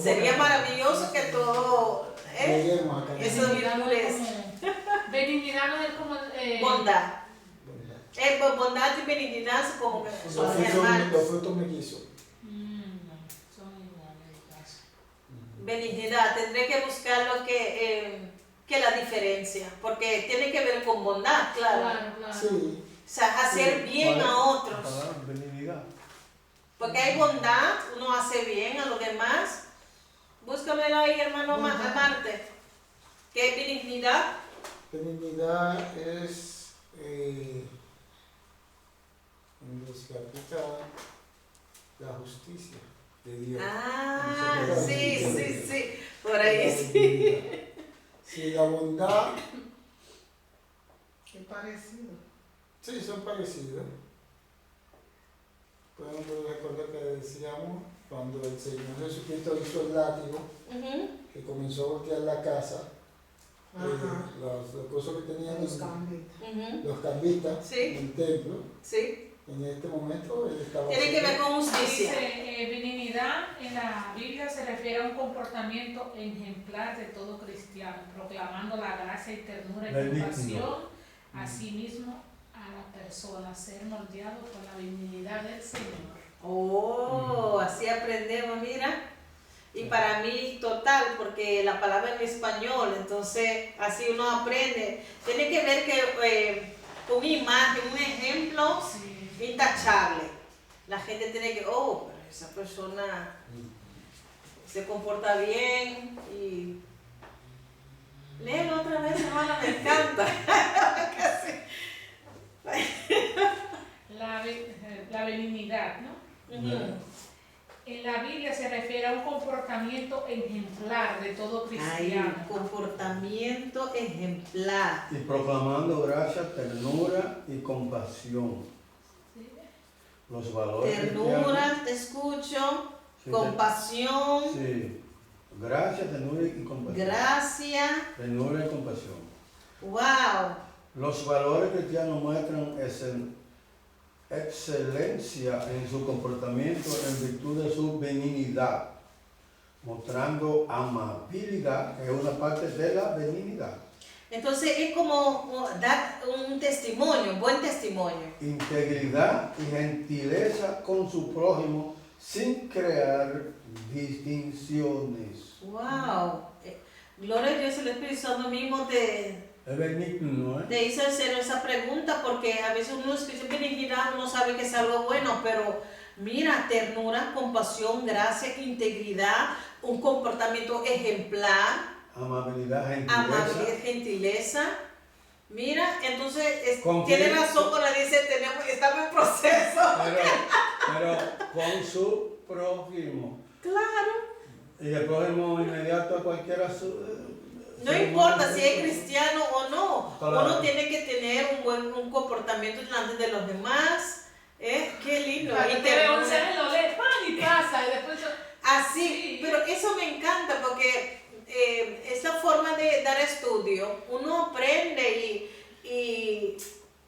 Sería maravilloso que todo, Lleguemos acá. eso virtudes, Benignidad no es como bondad. Bondad. Bondad y benignidad como que Los son frutos- hermanos. Los frutos mellizos. son iguales casi. Benignidad, tendré que buscar lo que la diferencia, porque tiene que ver con bondad, claro. Claro. Sí. O sea, hacer bien ¿Cuál es a la otros. palabra? Benignidad. Porque hay bondad, uno hace bien a los demás. Búscamelo ahí, hermano Marte. ¿Qué es benignidad? Benignidad es significa la justicia de Dios. Ah, Nosotros sí. Por ahí sí. Sí, la bondad, Qué parecido. sí, son parecidos. Por ejemplo, recuerdo que decíamos cuando el Señor Jesucristo hizo el látigo, Ujú. que comenzó a voltear la casa, Ajá. los cosas que tenían Los cambios. Ujú. los cambistas Sí. en el templo, Sí. en este momento él estaba Tiene que ver con Dice, justicia. benignidad en la Biblia se refiere a un comportamiento ejemplar de todo cristiano, proclamando la gracia y ternura y Benigno. compasión, asimismo a la persona, ser moldeado por la benignidad del Señor. Oh, así aprendemos, mira. Y para mí total, porque la palabra en español, entonces así uno aprende. Tiene que ver que una imagen, un ejemplo Sí. intachable. La gente tiene que, oh, pero esa persona se comporta bien y... Léelo otra vez, hermana, me encanta. La benignidad, ¿no? Ujú. En la Biblia se refiere a un comportamiento ejemplar de todo Ay, cristiano. comportamiento ejemplar. Y proclamando gracia, ternura y compasión. ¿Sí? Los valores Ternura, te escucho, Sí, compasión, Sí. Gracia, ternura y compasión. gracia. Ternura y compasión. Wow. Los valores cristianos muestran excelencia en su comportamiento en virtud de su benignidad, mostrando amabilidad, que es una parte de la benignidad. Entonces es como dar un testimonio, buen testimonio. Integridad y gentileza con su prójimo sin crear distinciones. Wow. Gloria a Dios, el Espíritu Santo mismo te Es benigno, ¿eh? hizo hacer esa pregunta porque a veces uno escucha benignidad, uno sabe que es algo bueno, pero mira, ternura, compasión, gracia, integridad, un comportamiento ejemplar, Amabilidad, gentileza. amabilidad, gentileza. Mira, entonces ¿Con tiene quién? razón cuando dice estamos en proceso. Pero con su prójimo. Claro. Y el prójimo inmediato a cualquiera No importa si es cristiano o no, Claro. uno tiene que tener un comportamiento delante de los demás. Qué lindo. Cuando Y te veo un ternura. celo, le pan y pasa, y después yo... Así, Sí. pero eso me encanta porque esta forma de dar estudio, uno aprende y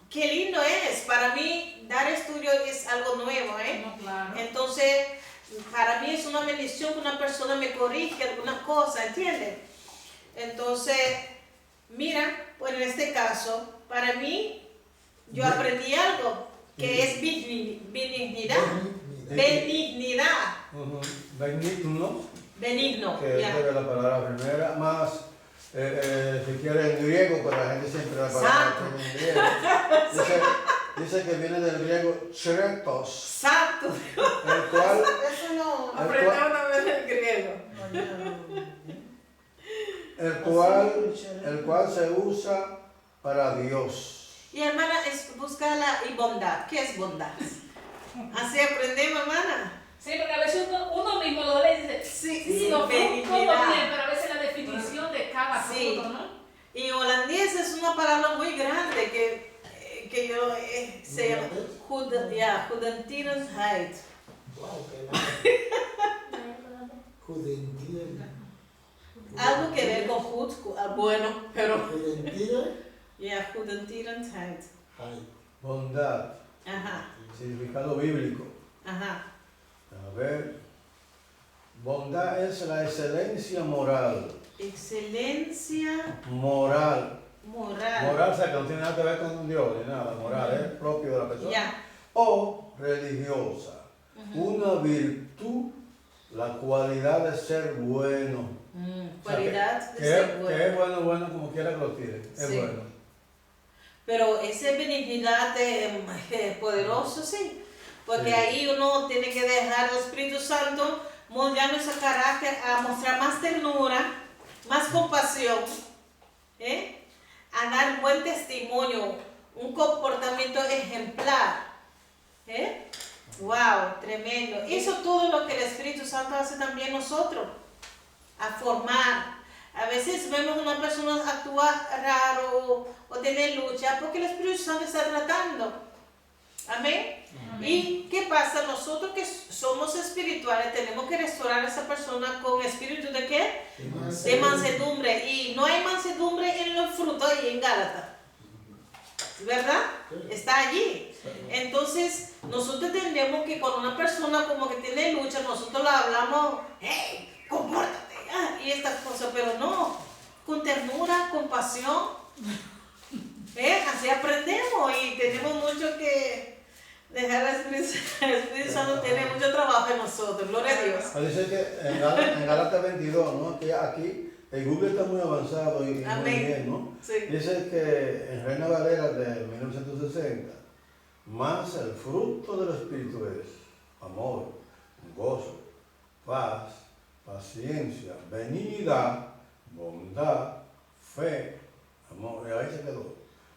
qué lindo es. Para mí, dar estudio es algo nuevo, ¿eh? No, claro. Entonces, para mí es una bendición que una persona me corrige algunas cosas, ¿entiendes? Entonces, mira, pues en este caso, para mí, yo aprendí algo que es benignidad. Benignidad. Ujú. Benigno, Benigno. que Ya. es de la palabra primera, más si quieres en griego, pero la gente siempre la palabra Santo. en griego. Dice que viene del griego chretos, Santo. el cual Eso no. Aprendí una vez el griego. el cual se usa para Dios. Y hermana, busca la bondad. ¿Qué es bondad? Así aprendemos, hermana. Sí, porque a veces uno mismo lo lee y dice, Sí, todo benignidad. bien, pero a veces la definición de cada Sí. fruto, ¿no? Y holandés es una palabra muy grande que yo se llama Goedertierenheid. Wow, qué Judentía. Algo que ver con goed, bueno, pero Judentía. ya, Goedertierenheid. Ay. Bondad, Ajá, significado bíblico. ajá. A ver, bondad es la excelencia moral. Excelencia Moral. moral. Moral, o sea, que no tiene nada que ver con Dios ni nada. Moral es propio de la persona. Ya. O religiosa. Una virtud, la cualidad de ser bueno. Cualidad de Que ser es bueno. bueno como quiera que lo tire. Es Sí. bueno. Pero esa benignidad poderoso, sí. Porque Sí. ahí uno tiene que dejar al Espíritu Santo moldeando ese carácter a mostrar más ternura, más compasión, a dar buen testimonio, un comportamiento ejemplar. Wow, tremendo. Eso todo lo que el Espíritu Santo hace también nosotros, a formar. A veces vemos una persona actuar raro o tener lucha porque el Espíritu Santo está tratando. Amén. ¿Y qué pasa? Nosotros que somos espirituales tenemos que restaurar a esa persona con espíritu de ¿qué? De mansedumbre. Y no hay mansedumbre en los frutos y en Gálatas. ¿Verdad? Está allí. Entonces, nosotros entendemos que cuando una persona como que tiene lucha, nosotros le hablamos, hey, compórtate, y estas cosas, pero no, con ternura, compasión, así aprendemos y tenemos mucho que dejar al Espíritu Santo, tiene mucho trabajo en nosotros, gloria a Dios. Dice que en Gálatas 22, ¿no? Que aquí el Google está muy avanzado y muy Amén. bien, ¿no? Sí. Dice que en Reina Valera de 1960, más el fruto del Espíritu es amor, gozo, paz, paciencia, benignidad, bondad, fe, amor. Y ahí se quedó,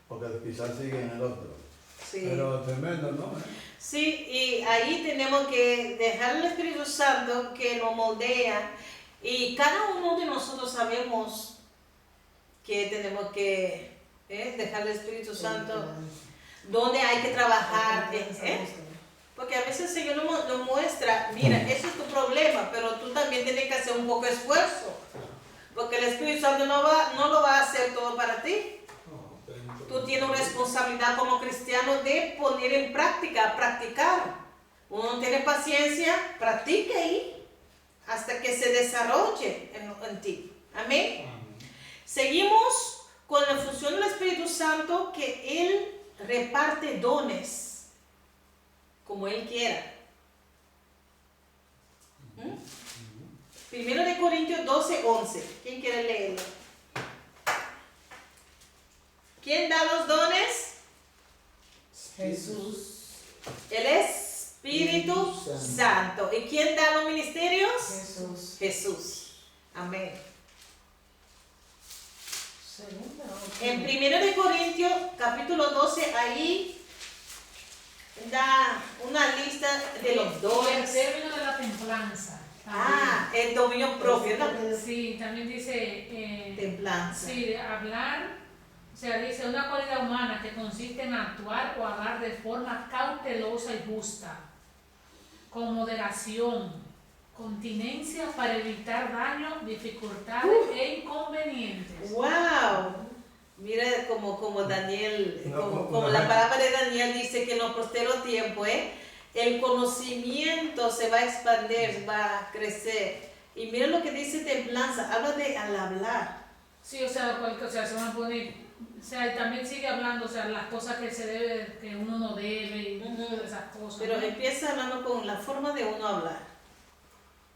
porque quizás sigue en el otro. Sí. Pero tremendo, ¿no? Sí, y ahí tenemos que dejar al Espíritu Santo que nos moldea y cada uno de nosotros sabemos que tenemos que dejar al Espíritu Santo donde hay que trabajar, porque a veces el Señor nos muestra, mira, eso es tu problema, pero tú también tienes que hacer un poco de esfuerzo, porque el Espíritu Santo no lo va a hacer todo para ti. Tú tienes una responsabilidad como cristiano de poner en práctica, practicar. Uno no tiene paciencia, practique ahí hasta que se desarrolle en ti. Amén. Seguimos con la función del Espíritu Santo, que Él reparte dones como Él quiera. 1 Corintios 12, 11. ¿Quién quiere leerlo? ¿Quién da los dones? Jesús. El Espíritu Santo. ¿Y quién da los ministerios? Jesús. Jesús. Amén. Segunda o En primera. 1 Corintios capítulo 12, ahí da una lista de los Y el dones. término de la templanza. Ah, el dominio propio, ¿no? Sí, también dice, Templanza. sí, de hablar, o sea, dice una cualidad humana que consiste en actuar o hablar de forma cautelosa y justa, con moderación, continencia para evitar daño, dificultades e inconvenientes. ¡Wow! Mira como Daniel, No, como la palabra de Daniel dice que en los posteros tiempos, el conocimiento se va a expandir, va a crecer. Y mira lo que dice templanza, habla de al hablar. Sí, o sea, se van a poner, o sea, y también sigue hablando, o sea, las cosas que se debe, que uno no debe, y Ujú. esas cosas. Pero ¿no? empieza hablando con la forma de uno hablar.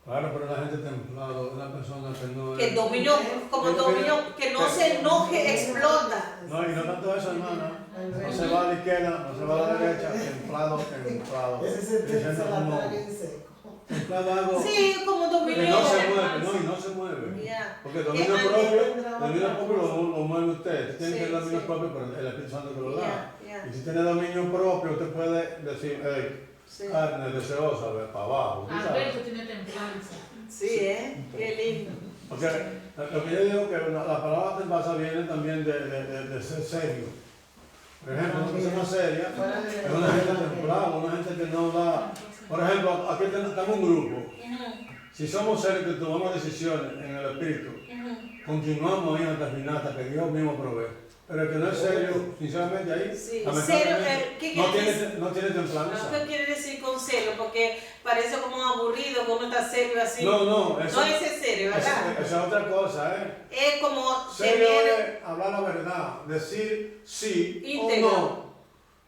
Claro, pero la gente templada, una persona que no Que es... dominio, como dominio, que no se enoje, explota. No, y no tanto eso, hermana. No se va a la izquierda, no se va a la derecha, templado. Ese se Diciendo la como traga en seco. templado algo Sí, como que dominio. no se mueve, no, y no se mueve. Ya. Porque dominio Que propio lo mueve usted. Tiene Sí, que tener dominio sí. propio, pero el Espíritu Santo que lo da. Ya, Y si tiene dominio propio, usted puede decir, sí. carne deseosa, ver para abajo. ¿tú sabes? Alberto tiene templanza. Sí, qué lindo. Porque lo que yo digo que la palabra templanza viene también de ser serio. Por ejemplo, una persona seria es una gente templada, una gente que no da. Por ejemplo, aquí estamos un grupo. Si somos serios que tomamos decisiones en el espíritu, continuamos ahí hasta el final, hasta que Dios mismo provee. Pero el que no es serio, sinceramente ahí, Sí, lamentablemente, serio, ¿qué no quiere tiene, no tiene templanza. ¿Qué quiere decir con serio? Porque parece como aburrido cuando está serio así. No, eso No es serio, ¿verdad? esa es otra cosa, Es como Serio tener. es hablar la verdad, decir sí Íntegro. o no.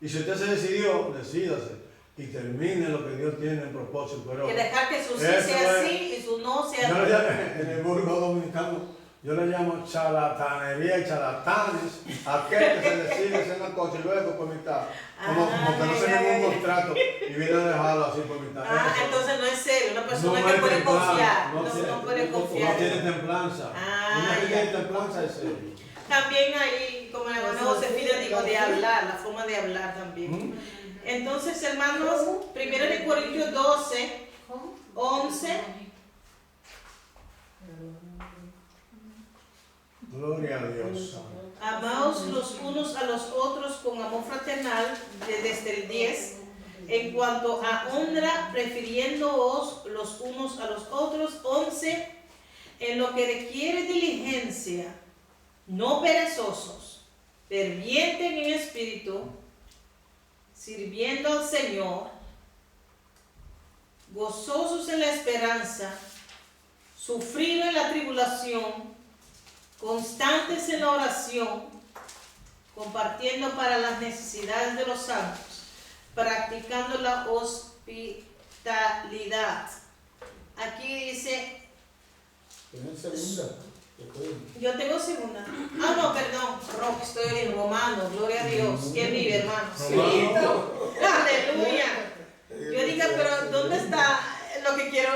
Y si usted se decidió, decídase. Y termine lo que Dios tiene en propósito. Pero Que dejar que su sí eso sea es- sí y su no sea yo no. le llamo, en el burgo dominicano, yo le llamo charlatanería y charlatanes a aquel que se decide hacer una cosa y luego por mitad. Como que no se ya, ningún ya. contrato y viene a dejarlo así por mitad. Ah, Eso. entonces no es serio, una persona No que es puede templanza, confiar. no No, tiene- no puede No confiar. tiene templanza. Ah, Una gente ya. de templanza es serio. También ahí, como la hermana Josefina dijo, de hablar, la forma de hablar también. ¿Mm? Entonces, hermanos, 1 Corintios 12, 11. Gloria a Dios. Amaos los unos a los otros con amor fraternal, desde el 10. En cuanto a honra, prefiriéndoos los unos a los otros. 11. En lo que requiere diligencia, no perezosos, fervientes en espíritu, sirviendo al Señor, gozosos en la esperanza, sufridos en la tribulación, constantes en la oración, compartiendo para las necesidades de los santos, practicando la hospitalidad. Aquí dice, ¿Tienen segunda? yo tengo segunda. Ah, no, perdón, estoy en Romano, gloria a Dios. ¿Quién vive, hermano? Romano. Aleluya. Yo dije, pero ¿dónde está lo que quiero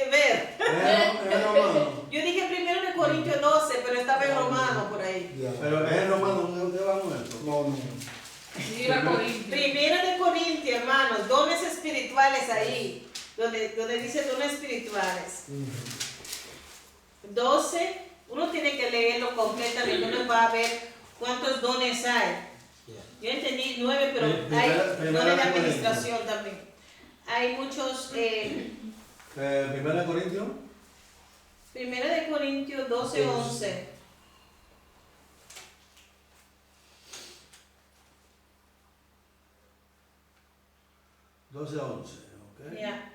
ver? Es romano. Yo dije primero de Corintios 12, pero estaba en Romano por ahí. Ya. Pero es romano, ¿dónde vamos esto? No. Viva Corintios. Primero de Corintios, hermanos, dones espirituales ahí, donde dice dones espirituales. 12, uno tiene que leerlo completamente, uno va a ver cuántos dones hay. Yo entendí 9, pero hay dones de administración también. Hay muchos, Primera Corintios. primero de Corintios 12, 11. Doce, 11, ¿ok? Ya.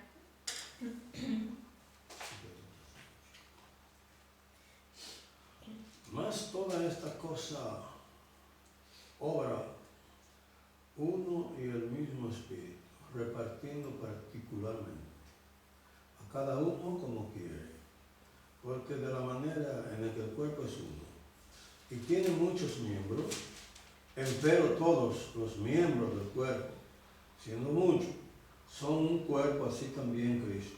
Más toda esta cosa obra uno y el mismo Espíritu, repartiendo particularmente a cada uno como quiere, porque porque de la manera en la que el cuerpo es uno y tiene muchos miembros, empero todos los miembros del cuerpo, siendo muchos, son un cuerpo, así también Cristo.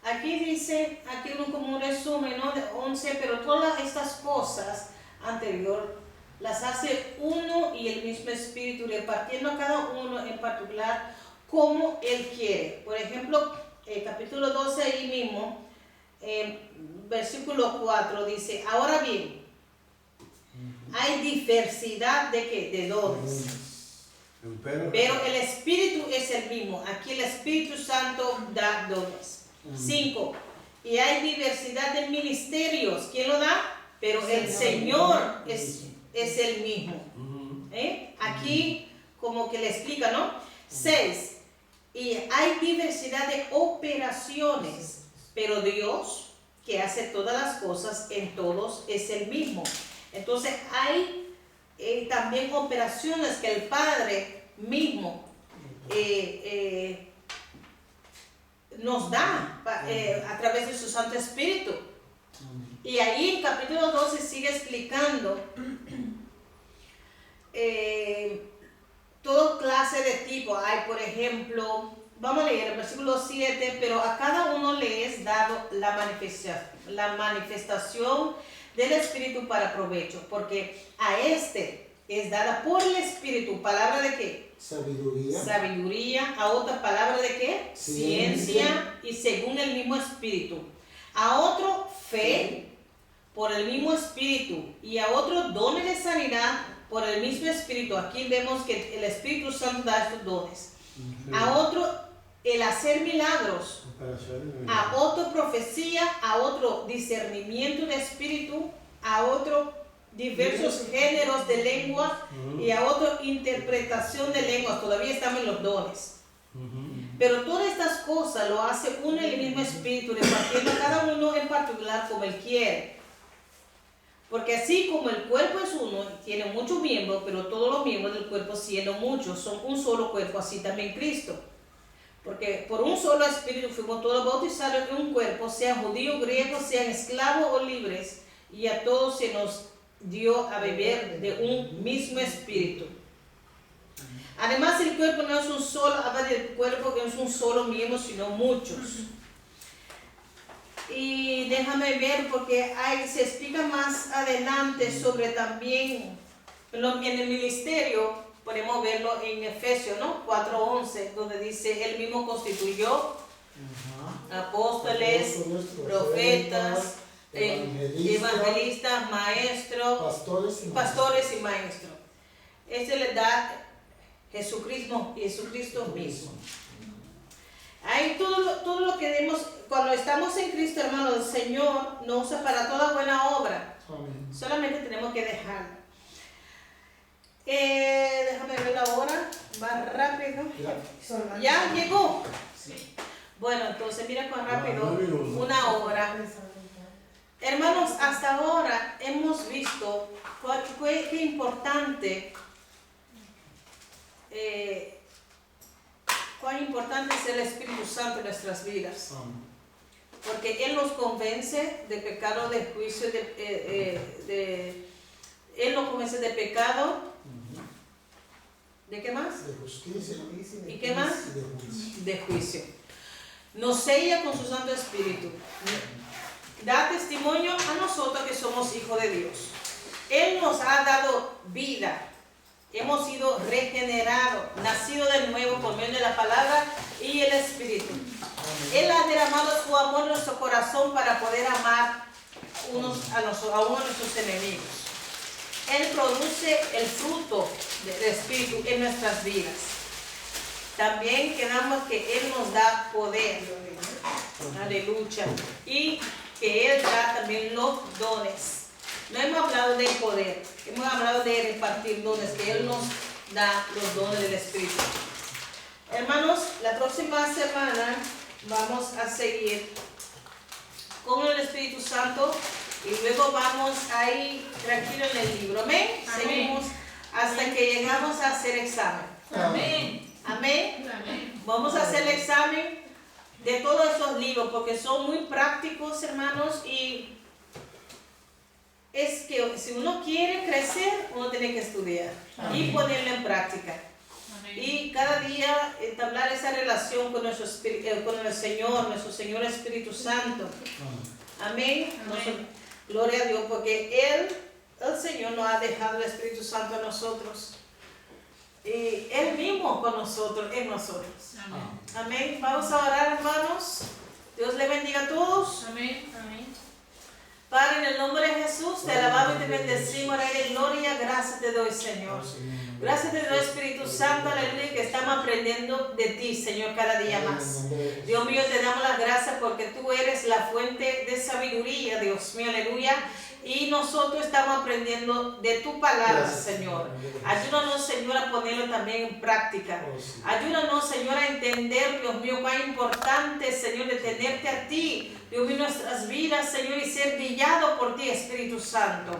Aquí dice, aquí como un resumen, ¿no? De 11, pero todas estas cosas anterior las hace uno y el mismo Espíritu, repartiendo a cada uno en particular como Él quiere. Por ejemplo, capítulo 12 ahí mismo, versículo 4 dice, ahora bien, hay diversidad de ¿qué? De dones. Pero el Espíritu es el mismo. Aquí el Espíritu Santo da dones. 5. Y hay diversidad de ministerios. ¿Quién lo da? Pero el Señor es el mismo. Aquí como que le explica, ¿no? 6. Y hay diversidad de operaciones. Pero Dios, que hace todas las cosas en todos, es el mismo. Entonces hay también operaciones que el Padre mismo nos da a través de su Santo Espíritu. Y ahí en capítulo 12 sigue explicando toda clase de tipo. Hay, por ejemplo, vamos a leer el versículo 7, pero a cada uno le es dado la manifestación del Espíritu para provecho, porque a este es dada por el Espíritu palabra de ¿qué? Sabiduría. A otra palabra de ¿qué? Ciencia, y según el mismo Espíritu. A otro fe por el mismo Espíritu, y a otro dones de sanidad por el mismo Espíritu. Aquí vemos que el Espíritu Santo da estos dones. A otro el hacer milagros, a otro profecía, a otro discernimiento de espíritu, a otro diversos géneros de lengua y a otro interpretación de lenguas. Todavía estamos en los dones. Pero todas estas cosas lo hace uno y el mismo Espíritu, repartiendo a cada uno en particular como Él quiere. Porque así como el cuerpo es uno, tiene muchos miembros, pero todos los miembros del cuerpo, siendo muchos, son un solo cuerpo, así también Cristo. Porque por un solo Espíritu fuimos todos bautizados en un cuerpo, sean judíos, griegos, sean esclavos o libres, y a todos se nos dio a beber de un mismo Espíritu. Además, el cuerpo no es un solo, habla del cuerpo que no es un solo miembro, sino muchos. Y déjame ver, porque se explica más adelante sobre también en el ministerio. Podemos verlo en Efesios, ¿no? 4:11, donde dice, Él mismo constituyó apóstoles, profetas, evangelistas, maestros, pastores y maestros. Ese le da Jesucristo mismo. Hay todo lo que vemos, cuando estamos en Cristo, hermano, el Señor nos usa para toda buena obra. Amén. Solamente tenemos que dejarlo. Déjame ver ahora, más rápido. ¿Ya llegó? Sí. Bueno, entonces mira cuán rápido, 1 hora. Hermanos, hasta ahora hemos visto qué importante, cuán importante es el Espíritu Santo en nuestras vidas. Porque Él nos convence de pecado, de juicio, Él nos convence de pecado. ¿De qué más? De justicia. ¿Y qué más? De juicio. Nos sella con su Santo Espíritu. Da testimonio a nosotros que somos hijos de Dios. Él nos ha dado vida. Hemos sido regenerados, nacidos de nuevo por medio de la palabra y el Espíritu. Él ha derramado su amor en nuestro corazón para poder amar a uno de nuestros enemigos. Él produce el fruto del Espíritu en nuestras vidas. También quedamos que Él nos da poder. Aleluya. Y que Él da también los dones. No hemos hablado de poder, hemos hablado de repartir dones, que Él nos da los dones del Espíritu. Hermanos, la próxima semana vamos a seguir con el Espíritu Santo. Y luego vamos a ir tranquilo en el libro. Amén. Seguimos hasta que llegamos a hacer examen. Amén. Amén. Amén. Vamos a hacer el examen de todos esos libros, porque son muy prácticos, hermanos, y es que si uno quiere crecer, uno tiene que estudiar y ponerlo en práctica. Amén. Y cada día entablar esa relación con, con el Señor, nuestro Señor Espíritu Santo. Amén. Amén. Gloria a Dios, porque el Señor nos ha dejado el Espíritu Santo a nosotros. Y Él mismo con nosotros, en nosotros. Amén. Amén. Vamos a orar, hermanos. Dios le bendiga a todos. Amén. Amén. Padre, en el nombre de Jesús, te alabamos y te bendecimos, Rey de Gloria. Gracias te doy, Señor. Gracias te doy, Espíritu Santo, aleluya, que estamos aprendiendo de ti, Señor, cada día más. Dios mío, te damos las gracias porque tú eres la fuente de sabiduría, Dios mío, aleluya. Y nosotros estamos aprendiendo de tu palabra, Señor. Ayúdanos, Señor, a ponerlo también en práctica. Ayúdanos, Señor, a entender, Dios mío, cuán importante, Señor, de tenerte a ti, Dios mío, nuestras vidas, Señor, y ser guiado por ti, Espíritu Santo.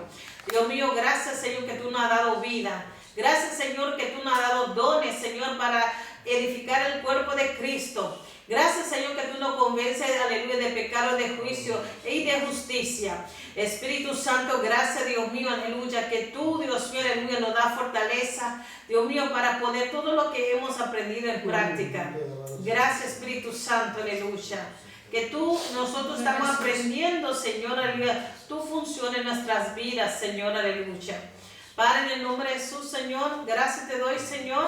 Dios mío, gracias, Señor, que tú nos has dado vida. Gracias, Señor, que tú nos has dado dones, Señor, para edificar el cuerpo de Cristo. Gracias, Señor, que tú nos convences, aleluya, de pecado, de juicio y de justicia. Espíritu Santo, gracias, Dios mío, aleluya, que tú, Dios mío, aleluya, nos da fortaleza, Dios mío, para poner todo lo que hemos aprendido en práctica. Gracias, Espíritu Santo, aleluya. Que nosotros estamos aprendiendo, Señor, aleluya, tu función en nuestras vidas, Señor, aleluya. Padre, en el nombre de Jesús, Señor, gracias te doy, Señor.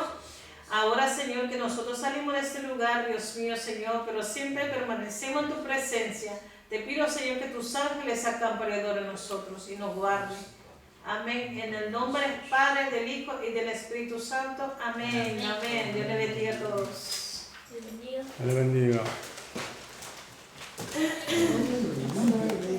Ahora, Señor, que nosotros salimos de este lugar, Dios mío, Señor, pero siempre permanecemos en tu presencia. Te pido, Señor, que tus ángeles acampen alrededor de nosotros y nos guarden. Amén. En el nombre del Padre, del Hijo y del Espíritu Santo. Amén. Amén. Dios le bendiga a todos. Dios bendiga. Dios le bendiga.